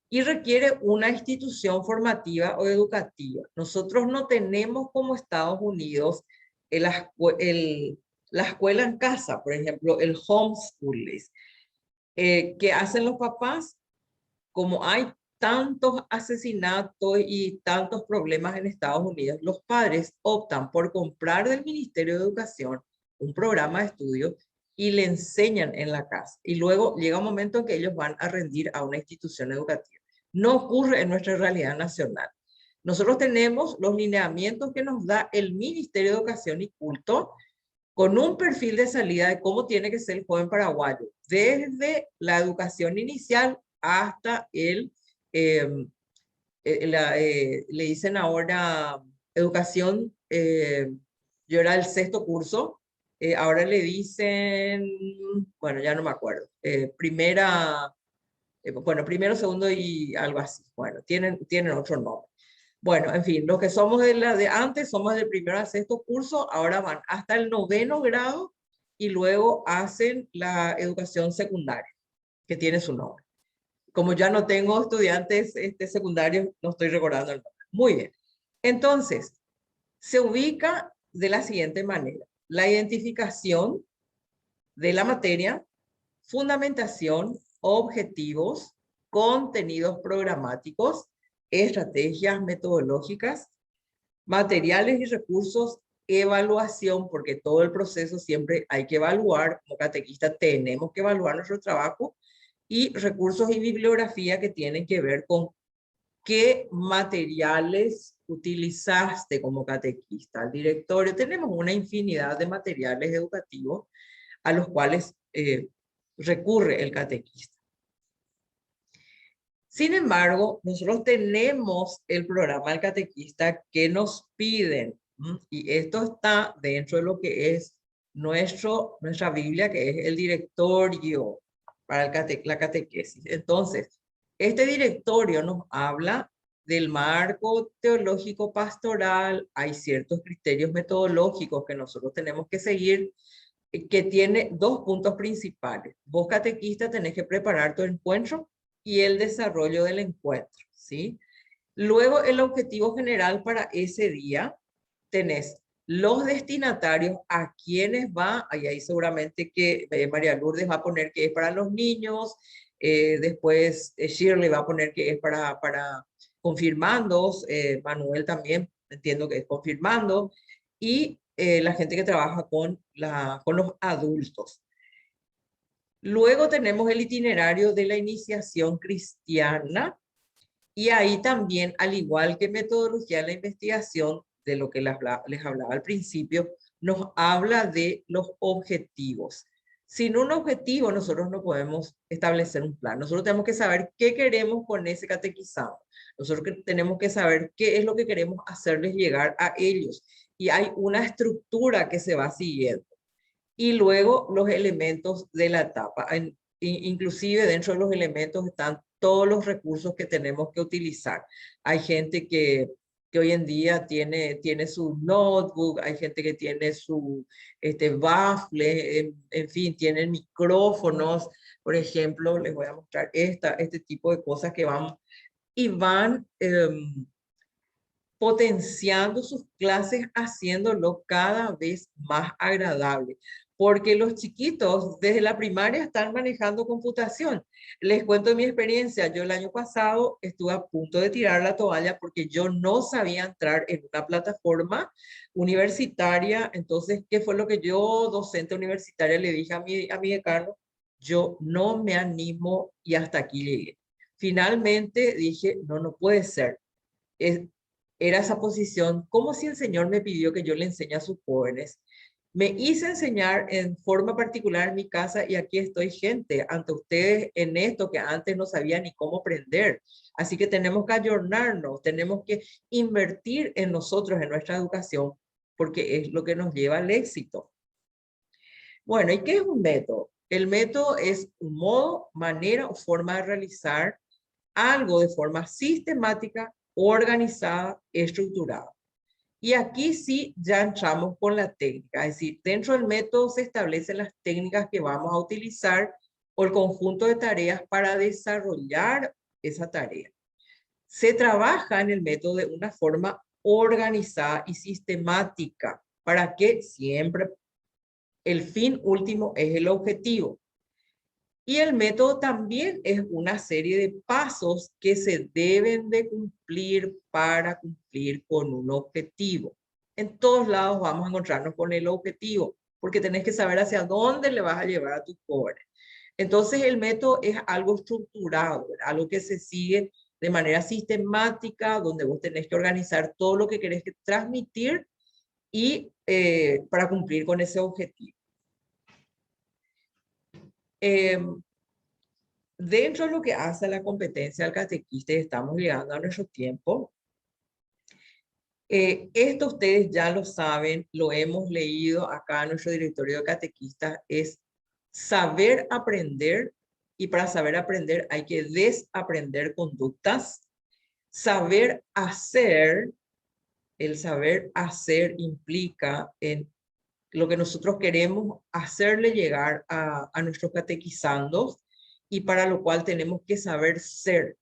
y requiere una institución formativa o educativa. Nosotros no tenemos como Estados Unidos la escuela en casa, por ejemplo, el homeschooling. ¿Qué hacen los papás? Como hay tantos asesinatos y tantos problemas en Estados Unidos, los padres optan por comprar del Ministerio de Educación un programa de estudio y le enseñan en la casa. Y luego llega un momento en que ellos van a rendir a una institución educativa. No ocurre en nuestra realidad nacional. Nosotros tenemos los lineamientos que nos da el Ministerio de Educación y Culto con un perfil de salida de cómo tiene que ser el joven paraguayo, desde la educación inicial hasta le dicen ahora educación, yo era el sexto curso, ahora le dicen, bueno, ya no me acuerdo, bueno, primero, segundo y algo así, bueno, tienen otro nombre. Bueno, en fin, los que somos de la de antes somos del primero al sexto curso, ahora van hasta el noveno grado y luego hacen la educación secundaria, que tiene su nombre. Como ya no tengo estudiantes secundarios, no estoy recordando el nombre. Muy bien. Entonces, se ubica de la siguiente manera. La identificación de la materia, fundamentación, objetivos, contenidos programáticos, estrategias metodológicas, materiales y recursos, evaluación, porque todo el proceso siempre hay que evaluar, como catequista tenemos que evaluar nuestro trabajo, y recursos y bibliografía que tienen que ver con qué materiales utilizaste como catequista. Al directorio tenemos una infinidad de materiales educativos a los cuales recurre el catequista. Sin embargo, nosotros tenemos el programa del catequista que nos piden, y esto está dentro de lo que es nuestra Biblia, que es el directorio para la catequesis. Entonces, este directorio nos habla del marco teológico pastoral, hay ciertos criterios metodológicos que nosotros tenemos que seguir, que tiene dos puntos principales. Vos, catequista, tenés que preparar tu encuentro y el desarrollo del encuentro, ¿sí? Luego, el objetivo general para ese día, tenés los destinatarios, a quienes va, y ahí seguramente que María Lourdes va a poner que es para los niños, después Shirley va a poner que es para confirmandos, Manuel también entiendo que es confirmando, y la gente que trabaja con los adultos. Luego tenemos el itinerario de la iniciación cristiana, y ahí también, al igual que metodología de la investigación, de lo que les hablaba al principio, nos habla de los objetivos. Sin un objetivo, nosotros no podemos establecer un plan. Nosotros tenemos que saber qué queremos con ese catequizado. Nosotros tenemos que saber qué es lo que queremos hacerles llegar a ellos. Y hay una estructura que se va siguiendo. Y luego los elementos de la etapa. Inclusive dentro de los elementos están todos los recursos que tenemos que utilizar. Hay gente que hoy en día tiene su notebook, hay gente que tiene su baffle, en fin, tienen micrófonos. Por ejemplo, les voy a mostrar este tipo de cosas que van potenciando sus clases, haciéndolo cada vez más agradable. Porque los chiquitos desde la primaria están manejando computación. Les cuento mi experiencia. Yo el año pasado estuve a punto de tirar la toalla porque yo no sabía entrar en una plataforma universitaria. Entonces, ¿qué fue lo que yo, docente universitaria, le dije a mi decano? Yo no me animo y hasta aquí llegué. Finalmente dije, no puede ser. Era esa posición, como si el Señor me pidió que yo le enseñe a sus jóvenes. Me hice enseñar en forma particular en mi casa y aquí estoy, gente, ante ustedes en esto que antes no sabía ni cómo aprender. Así que tenemos que ayornarnos, tenemos que invertir en nosotros, en nuestra educación, porque es lo que nos lleva al éxito. Bueno, ¿y qué es un método? El método es un modo, manera o forma de realizar algo de forma sistemática, organizada, estructurada. Y aquí sí ya entramos con la técnica, es decir, dentro del método se establecen las técnicas que vamos a utilizar o el conjunto de tareas para desarrollar esa tarea. Se trabaja en el método de una forma organizada y sistemática para que siempre el fin último es el objetivo. Y el método también es una serie de pasos que se deben de cumplir para cumplir con un objetivo. En todos lados vamos a encontrarnos con el objetivo, porque tenés que saber hacia dónde le vas a llevar a tus jóvenes. Entonces el método es algo estructurado, algo que se sigue de manera sistemática, donde vos tenés que organizar todo lo que querés transmitir y para cumplir con ese objetivo. dentro de lo que hace a la competencia del catequista, y estamos llegando a nuestro tiempo, esto ustedes ya lo saben, lo hemos leído acá en nuestro directorio de catequistas, es saber aprender, y para saber aprender hay que desaprender conductas. Saber hacer, el saber hacer implica en lo que nosotros queremos hacerle llegar a nuestros catequizandos, y para lo cual tenemos que saber ser.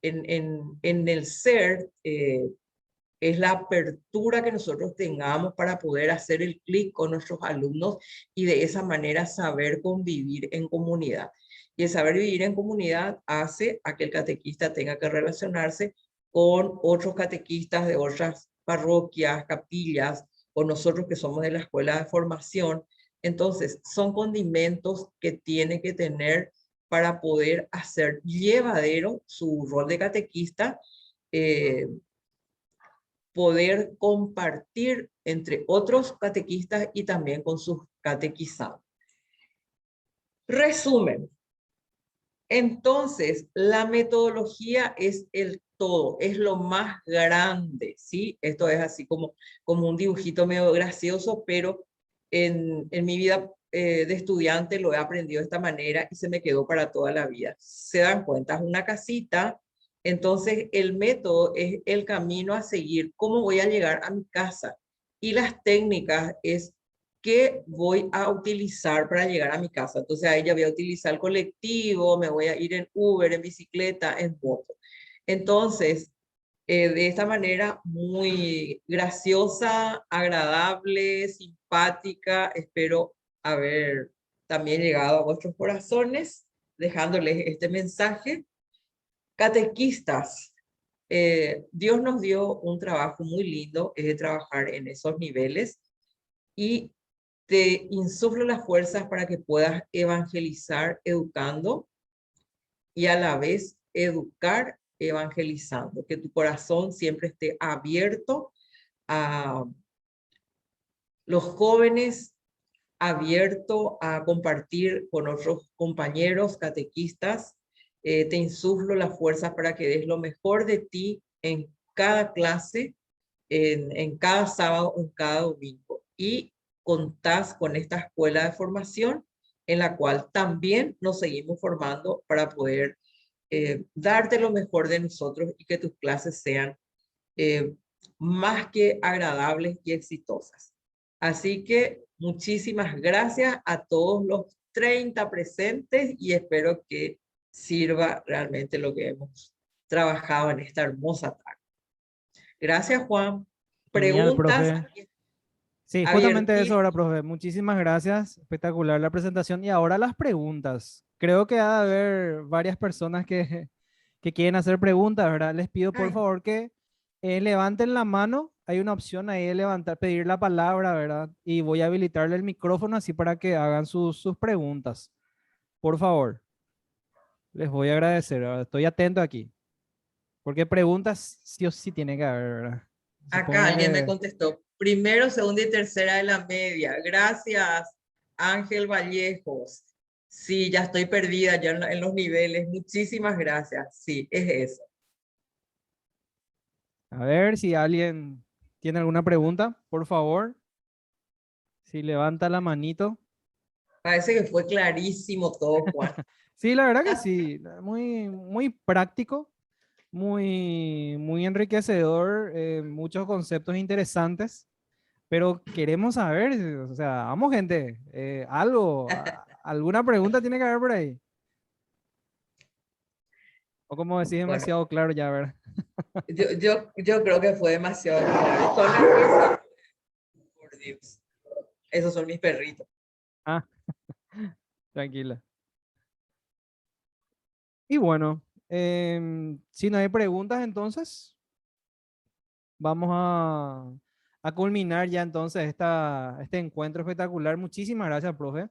En el ser es la apertura que nosotros tengamos para poder hacer el clic con nuestros alumnos y de esa manera saber convivir en comunidad. Y el saber vivir en comunidad hace a que el catequista tenga que relacionarse con otros catequistas de otras parroquias, capillas, o nosotros que somos de la escuela de formación. Entonces, son condimentos que tiene que tener para poder hacer llevadero su rol de catequista, eh, poder compartir entre otros catequistas y también con sus catequizados. Resumen. Entonces, la metodología es el todo, es lo más grande, ¿sí? Esto es así como un dibujito medio gracioso, pero en mi vida de estudiante lo he aprendido de esta manera y se me quedó para toda la vida. Se dan cuenta, es una casita, entonces el método es el camino a seguir, cómo voy a llegar a mi casa. Y las técnicas es qué voy a utilizar para llegar a mi casa. Entonces ahí ya voy a utilizar el colectivo, me voy a ir en Uber, en bicicleta, en moto. Entonces, de esta manera muy graciosa, agradable, simpática, espero haber también llegado a vuestros corazones, dejándoles este mensaje. Catequistas, Dios nos dio un trabajo muy lindo, es de trabajar en esos niveles, y te insuflo las fuerzas para que puedas evangelizar educando y a la vez educar evangelizando, que tu corazón siempre esté abierto a los jóvenes, abierto a compartir con otros compañeros catequistas. Te insuflo las fuerzas para que des lo mejor de ti en cada clase, en cada sábado, en cada domingo. Y contás con esta escuela de formación en la cual también nos seguimos formando para poder darte lo mejor de nosotros y que tus clases sean eh, más que agradables y exitosas. Así que muchísimas gracias a todos los 30 presentes y espero que sirva realmente lo que hemos trabajado en esta hermosa tarde. Gracias, Juan. Genial, Preguntas profe. Sí, justamente eso ahora, abiertísimas. profe. Muchísimas gracias. Espectacular la presentación. Y ahora las preguntas. Creo que ha de haber varias personas que quieren hacer preguntas, ¿verdad? Les pido por Ay, favor que levanten la mano. Hay una opción ahí de levantar, pedir la palabra, ¿verdad? Y voy a habilitarle el micrófono así para que hagan sus preguntas. Por favor, les voy a agradecer. ¿Verdad? Estoy atento aquí. Porque preguntas sí o sí tiene que haber, ¿verdad? acá Supongo alguien me que... contestó. Primero, segunda y tercera de la media. Gracias, Ángel Vallejos. Sí, ya estoy perdida ya en los niveles. Muchísimas gracias. Sí, es eso. A ver si alguien tiene alguna pregunta, por favor. Si levanta la manito. Parece que fue clarísimo todo, Juan. Sí, la verdad que sí. Muy, muy práctico, muy enriquecedor, muchos conceptos interesantes. Pero queremos saber, o sea, vamos gente, alguna pregunta tiene que haber por ahí. O como decís, Bueno, demasiado claro ya, ¿verdad? yo creo que fue demasiado claro. Son las cosas, por Dios. Esos son mis perritos. Ah, tranquila. Y bueno, si no hay preguntas, entonces vamos a culminar ya entonces este encuentro espectacular. Muchísimas gracias, profe.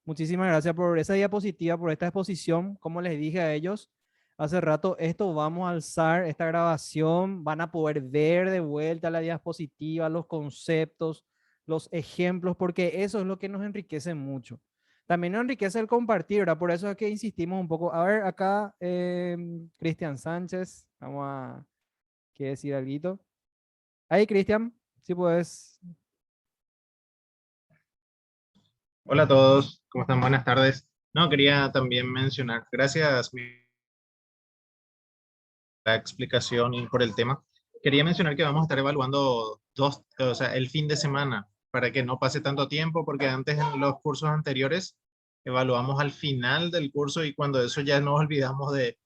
Muchísimas gracias por esa diapositiva, por esta exposición. Como les dije a ellos hace rato, esto vamos a alzar, esta grabación, van a poder ver de vuelta la diapositiva, los conceptos, los ejemplos, porque eso es lo que nos enriquece mucho. también nos enriquece el compartir, ¿verdad? Por eso es que insistimos un poco. A ver, acá, Cristian Sánchez, vamos a, ¿qué decir algo? Ahí, Cristian, si puedes. Hola a todos, ¿cómo están? Buenas tardes. No, quería también mencionar, gracias la explicación y por el tema. Quería mencionar que vamos a estar evaluando o sea, el fin de semana para que no pase tanto tiempo, porque antes en los cursos anteriores evaluamos al final del curso y cuando eso ya nos olvidamos de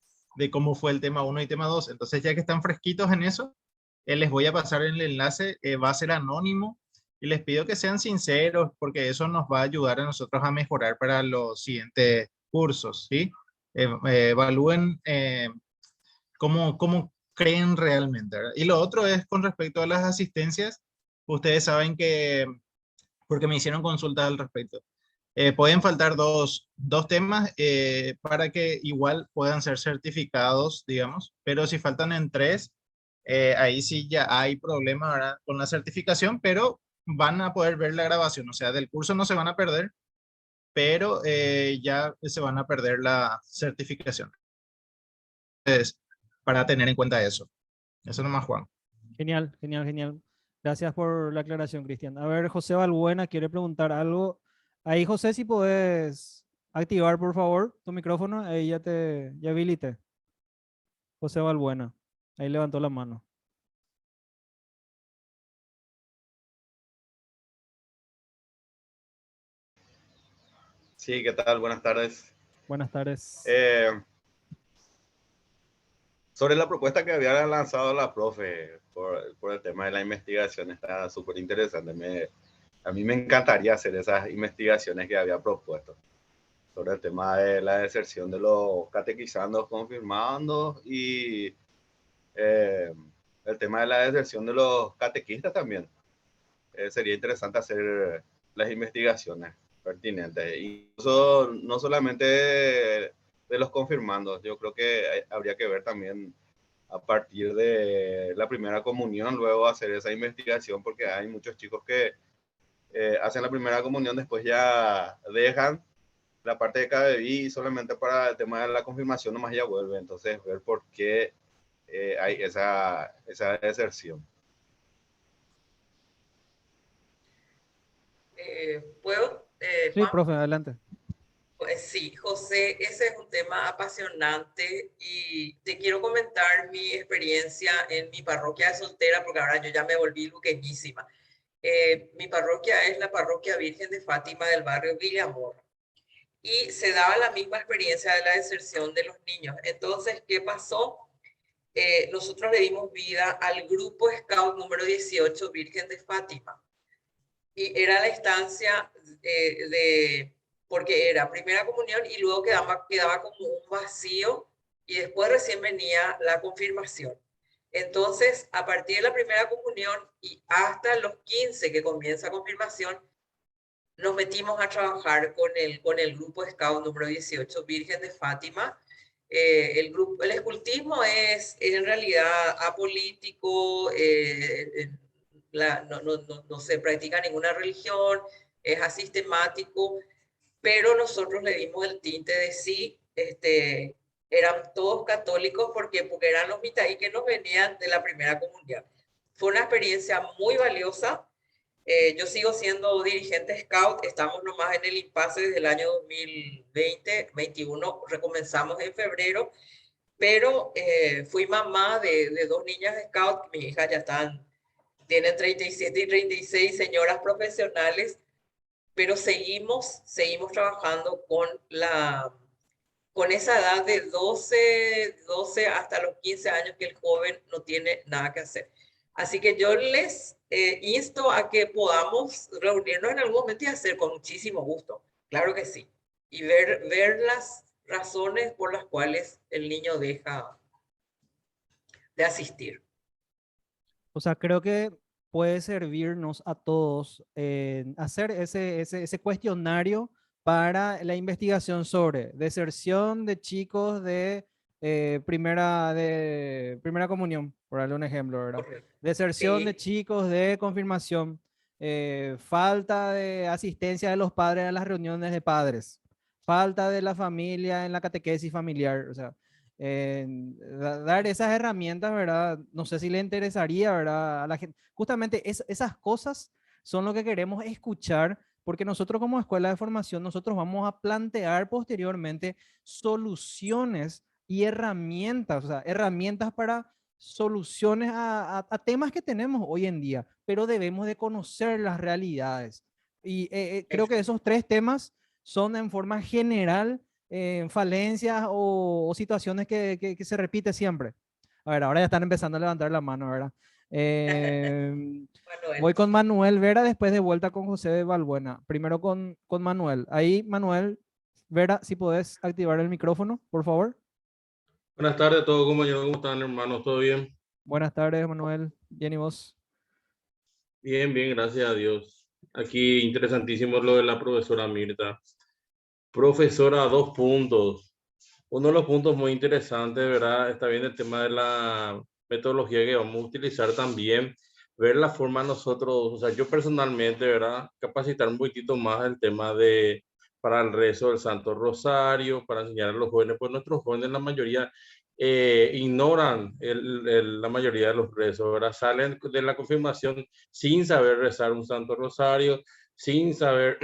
cómo fue el tema uno y tema 2. Entonces, ya que están fresquitos en eso, les voy a pasar el enlace, va a ser anónimo y les pido que sean sinceros porque eso nos va a ayudar a nosotros a mejorar para los siguientes cursos, ¿sí? Evalúen cómo creen realmente, ¿verdad? Y lo otro es con respecto a las asistencias. Ustedes saben que, porque me hicieron consultas al respecto, pueden faltar dos temas para que igual puedan ser certificados, digamos, pero si faltan en tres, ahí sí ya hay problema, ¿verdad? Con la certificación, pero van a poder ver la grabación, o sea, del curso no se van a perder, pero ya se van a perder la certificación. Entonces, para tener en cuenta eso. Eso nomás, Juan. Genial, genial, genial. Gracias por la aclaración, Cristian. A ver, José Balbuena quiere preguntar algo. Ahí, José, si puedes activar, por favor, tu micrófono. Ahí ya habilité. José Balbuena. Ahí levantó la mano. Sí, ¿qué tal? Buenas tardes. Buenas tardes. Eh, Sobre la propuesta que había lanzado la profe por el tema de la investigación, está súper interesante. A mí me encantaría hacer esas investigaciones que había propuesto sobre el tema de la deserción de los catequizandos confirmandos y eh, el tema de la deserción de los catequistas también. Sería interesante hacer las investigaciones pertinentes. Incluso no solamente de los confirmandos, yo creo que habría que ver también a partir de la primera comunión, luego hacer esa investigación, porque hay muchos chicos que hacen la primera comunión, después ya dejan la parte de KBI y solamente para el tema de la confirmación nomás ya vuelve. Entonces, ver por qué hay esa deserción. ¿Puedo, Sí, Juan? profe, adelante. Pues sí, José, ese es un tema apasionante y te quiero comentar mi experiencia en mi parroquia de soltera, porque ahora yo ya me volví luqueñísima. Mi parroquia es la parroquia Virgen de Fátima del barrio Villamor y se daba la misma experiencia de la deserción de los niños. Entonces, ¿qué pasó? Nosotros le dimos vida al grupo Scout número 18 Virgen de Fátima y era la estancia porque era primera comunión y luego quedaba como un vacío y después recién venía la confirmación. Entonces, a partir de la primera comunión y hasta los 15 que comienza confirmación, nos metimos a trabajar con el grupo Scout número 18, Virgen de Fátima. El escultismo es en realidad apolítico, no se practica ninguna religión, es asistemático, pero nosotros le dimos el tinte de sí, eran todos católicos porque eran los mitaí que nos venían de la primera comunión. Fue una experiencia muy valiosa. Yo sigo siendo dirigente scout, estamos nomás en el impasse desde el año 2020-21, recomenzamos en febrero, pero fui mamá de dos niñas de scout, mis hijas ya tienen 37 y 36, señoras profesionales, pero seguimos trabajando con esa edad de 12 hasta los 15 años que el joven no tiene nada que hacer. Así que yo les insto a que podamos reunirnos en algún momento y hacer con muchísimo gusto, claro que sí, y ver las razones por las cuales el niño deja de asistir. O sea, creo que puede servirnos a todos hacer ese cuestionario para la investigación sobre deserción de chicos de primera comunión, por darle un ejemplo, ¿verdad? Correcto. Deserción de Sí, chicos de confirmación. falta de asistencia de los padres a las reuniones de padres, falta de la familia en la catequesis familiar, o sea, dar esas herramientas, ¿verdad? No sé si le interesaría, ¿verdad? A la gente. Justamente esas cosas son lo que queremos escuchar, porque nosotros como escuela de formación, nosotros vamos a plantear posteriormente soluciones y herramientas, o sea, herramientas para soluciones a temas que tenemos hoy en día, pero debemos de conocer las realidades. Y creo que esos tres temas son en forma general falencias o situaciones que se repite siempre. A ver, ahora ya están empezando a levantar la mano, ¿verdad? Manuel. Voy con Manuel Vera, después de vuelta con José de Balbuena. Primero con Manuel. Ahí, Manuel Vera, si podés activar el micrófono, por favor. Buenas tardes a todos, compañeros. ¿Cómo están, hermanos? ¿Todo bien? Buenas tardes, Manuel. Bien, ¿y vos? Bien, bien, gracias a Dios. Aquí interesantísimo lo de la profesora Mirta. Profesora, 2 puntos. Uno de los puntos muy interesantes, ¿verdad? Está bien el tema de la metodología que vamos a utilizar también. Ver la forma nosotros, o sea, yo personalmente, ¿verdad? Capacitar un poquitito más el tema de, para el rezo del Santo Rosario, para enseñar a los jóvenes, pues nuestros jóvenes, la mayoría, ignoran la mayoría de los rezos, ¿verdad? Salen de la confirmación sin saber rezar un Santo Rosario, sin saber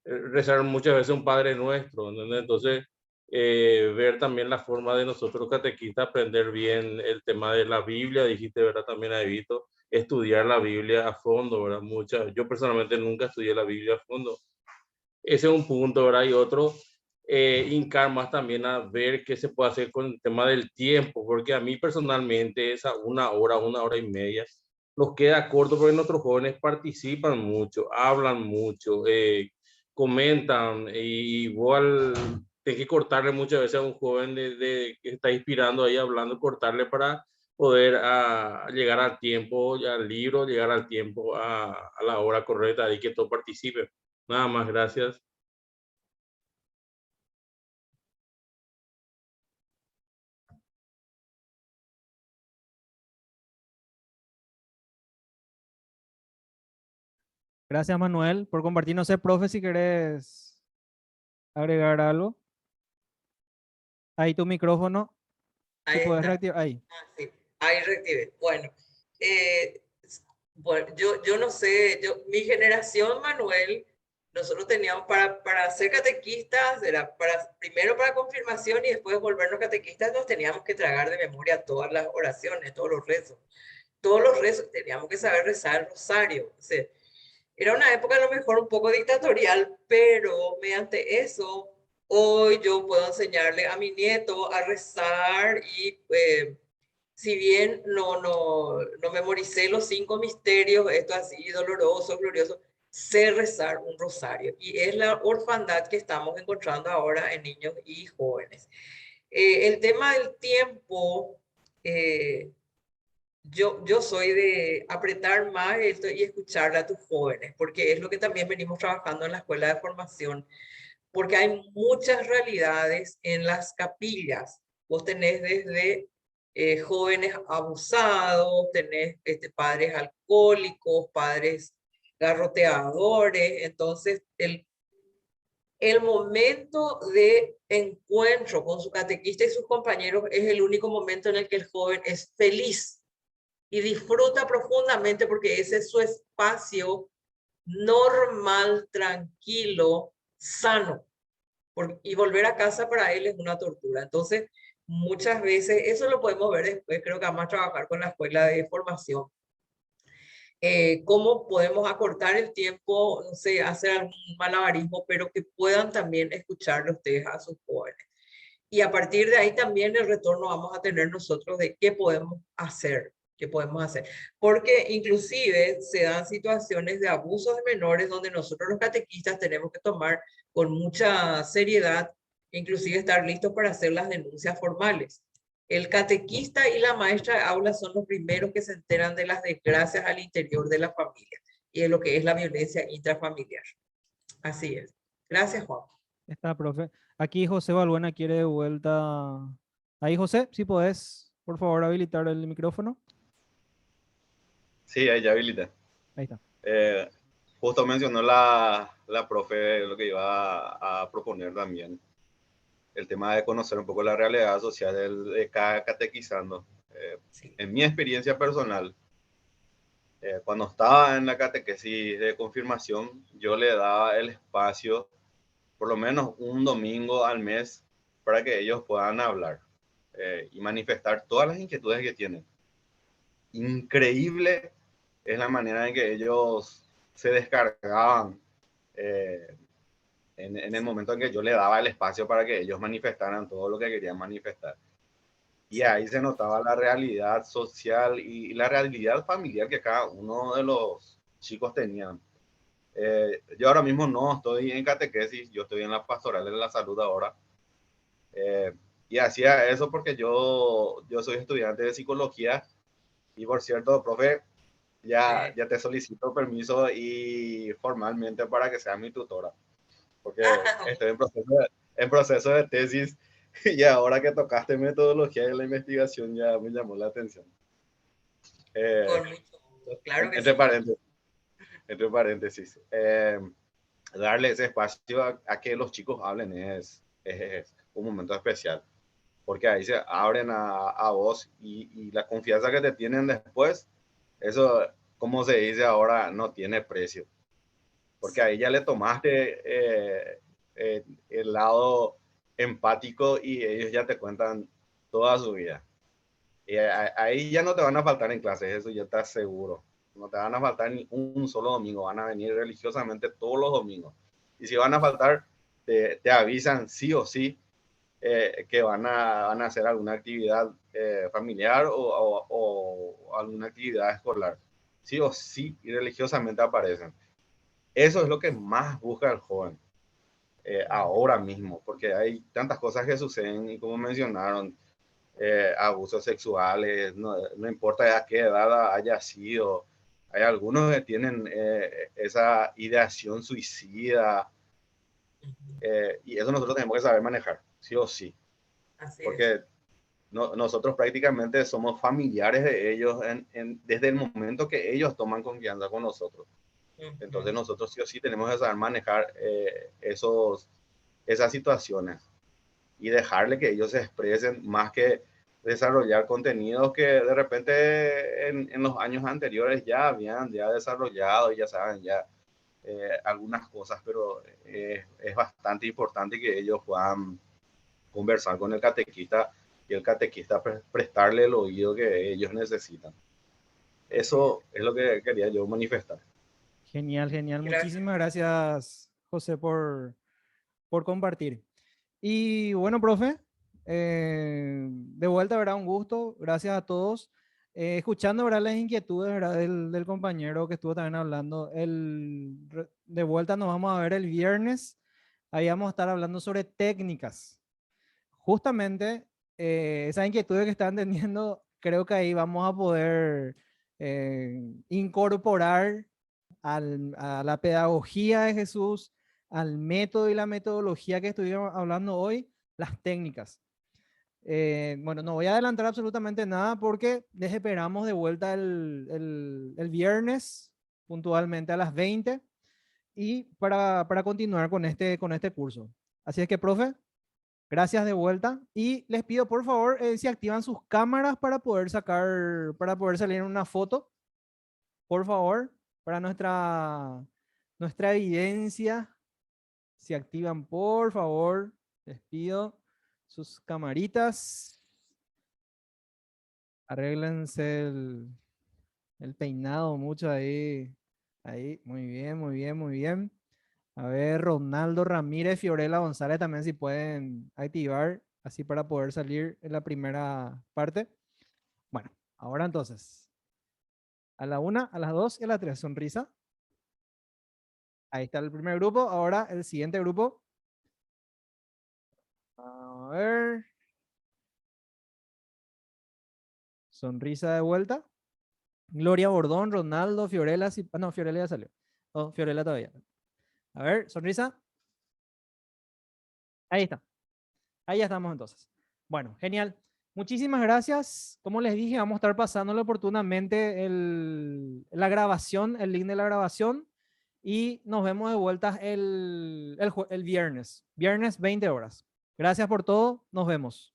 rezar muchas veces un Padre Nuestro, ¿entendés? Entonces, ver también la forma de nosotros catequistas aprender bien el tema de la Biblia, dijiste, ¿verdad? También ha visto estudiar la Biblia a fondo, ¿verdad? Yo personalmente nunca estudié la Biblia a fondo. Ese es un punto, ¿verdad? Y otro, hincar más también a ver qué se puede hacer con el tema del tiempo, porque a mí personalmente esa 1 hora, 1 hora y media, nos queda corto porque nuestros jóvenes participan mucho, hablan mucho, comentan, y igual tenés que cortarle muchas veces a un joven que está inspirando ahí hablando, cortarle para poder llegar al tiempo, al libro, llegar al tiempo, a la hora correcta y que todo participe. Nada más, gracias. Gracias, Manuel, por compartir. No sé, profe, si querés agregar algo. Ahí tu micrófono, si Ahí puedes está. reactivar. Ahí. Sí, ahí reactivé. Bueno, eh, bueno, yo no sé, mi generación, Manuel, nosotros teníamos para ser catequistas, era primero para confirmación y después volvernos catequistas, nos teníamos que tragar de memoria todas las oraciones, todos los rezos, teníamos que saber rezar el rosario. O sea, era una época a lo mejor un poco dictatorial, pero mediante eso, hoy yo puedo enseñarle a mi nieto a rezar y si bien no memoricé los 5 misterios, esto así doloroso, glorioso, sé rezar un rosario. Y es la orfandad que estamos encontrando ahora en niños y jóvenes. El tema del tiempo, yo soy de apretar más esto y escucharle a tus jóvenes, porque es lo que también venimos trabajando en la escuela de formación, porque hay muchas realidades en las capillas. Vos tenés desde jóvenes abusados, tenés padres alcohólicos, padres garroteadores. Entonces, el momento de encuentro con su catequista y sus compañeros es el único momento en el que el joven es feliz y disfruta profundamente porque ese es su espacio normal, tranquilo, sano. Y volver a casa para él es una tortura. Entonces, muchas veces, eso lo podemos ver después, creo que vamos a trabajar con la escuela de formación. Cómo podemos acortar el tiempo, no sé, hacer algún malabarismo, pero que puedan también escucharle ustedes a sus jóvenes. Y a partir de ahí también el retorno vamos a tener nosotros de qué podemos hacer, qué podemos hacer. Porque inclusive se dan situaciones de abusos de menores donde nosotros los catequistas tenemos que tomar con mucha seriedad, inclusive estar listos para hacer las denuncias formales. El catequista y la maestra de aula son los primeros que se enteran de las desgracias al interior de la familia y de lo que es la violencia intrafamiliar. Así es. Gracias, Juan. Está, profe. Aquí José Balbuena quiere de vuelta. Ahí, José, si podés, por favor, habilitar el micrófono. Sí, ahí ya habilita. Ahí está. Justo mencionó la profe lo que iba a proponer también, el tema de conocer un poco la realidad social de cada catequizando. Sí. En mi experiencia personal, cuando estaba en la catequesis de confirmación, yo le daba el espacio, por lo menos un domingo al mes, para que ellos puedan hablar y manifestar todas las inquietudes que tienen. Increíble es la manera en que ellos se descargaban en el momento en que yo le daba el espacio para que ellos manifestaran todo lo que querían manifestar. Y ahí se notaba la realidad social y la realidad familiar que cada uno de los chicos tenían. Yo ahora mismo no estoy en catequesis, yo estoy en la pastoral de la salud ahora. Y hacía eso porque yo soy estudiante de psicología y por cierto, profe, ya te solicito permiso y formalmente para que seas mi tutora, porque estoy en proceso de tesis y ahora que tocaste metodología de la investigación ya me llamó la atención. Con mucho gusto, claro que Entre sí. paréntesis, darle ese espacio a que los chicos hablen es un momento especial, porque ahí se abren a vos y la confianza que te tienen después, eso, como se dice ahora, no tiene precio, porque ahí ya le tomaste el lado empático y ellos ya te cuentan toda su vida. Y ahí ya no te van a faltar en clases, eso ya estás seguro. No te van a faltar ni un solo domingo, van a venir religiosamente todos los domingos. Y si van a faltar, te avisan sí o sí que van a hacer alguna actividad familiar o alguna actividad escolar. Sí o sí, y religiosamente aparecen. Eso es lo que más busca el joven ahora mismo, porque hay tantas cosas que suceden y como mencionaron, abusos sexuales, no importa a qué edad haya sido. Hay algunos que tienen esa ideación suicida y eso nosotros tenemos que saber manejar, sí o sí, Así es. porque nosotros prácticamente somos familiares de ellos desde el momento que ellos toman confianza con nosotros. Entonces nosotros sí o sí tenemos que saber manejar esas situaciones y dejarle que ellos se expresen más que desarrollar contenidos que de repente en los años anteriores ya habían ya desarrollado y ya saben ya algunas cosas, pero es bastante importante que ellos puedan conversar con el catequista y el catequista prestarle el oído que ellos necesitan. Eso es lo que quería yo manifestar. Genial, genial. Gracias. Muchísimas gracias, José, por compartir. Y bueno, profe, de vuelta, ¿verdad? Un gusto. Gracias a todos. Escuchando, ¿verdad? Las inquietudes, ¿verdad? Del compañero que estuvo también hablando. De vuelta nos vamos a ver el viernes. Ahí vamos a estar hablando sobre técnicas. Justamente esas inquietudes que están teniendo, creo que ahí vamos a poder incorporar a la pedagogía de Jesús, al método y la metodología que estuvimos hablando hoy, las técnicas. Bueno, no voy a adelantar absolutamente nada porque les esperamos de vuelta el viernes puntualmente a las 20 y para continuar con este curso. Así es que, profe, gracias de vuelta y les pido por favor si activan sus cámaras para poder salir en una foto, por favor, para nuestra evidencia. Si activan, por favor, les pido sus camaritas. Arréglense el peinado mucho ahí. Ahí, muy bien, muy bien, muy bien. A ver, Ronaldo Ramírez, Fiorella González también si pueden activar, así para poder salir en la primera parte. Bueno, ahora entonces, a la 1, a las 2 y a la 3, sonrisa. Ahí está el primer grupo, ahora el siguiente grupo. A ver. Sonrisa de vuelta. Gloria Bordón, Ronaldo, Fiorella. No, Fiorella ya salió. Oh, Fiorella todavía. A ver, sonrisa. Ahí está. Ahí ya estamos entonces. Bueno, genial. Muchísimas gracias. Como les dije, vamos a estar pasándole oportunamente la grabación, el link de la grabación. Y nos vemos de vuelta el viernes. Viernes 20 horas. Gracias por todo. Nos vemos.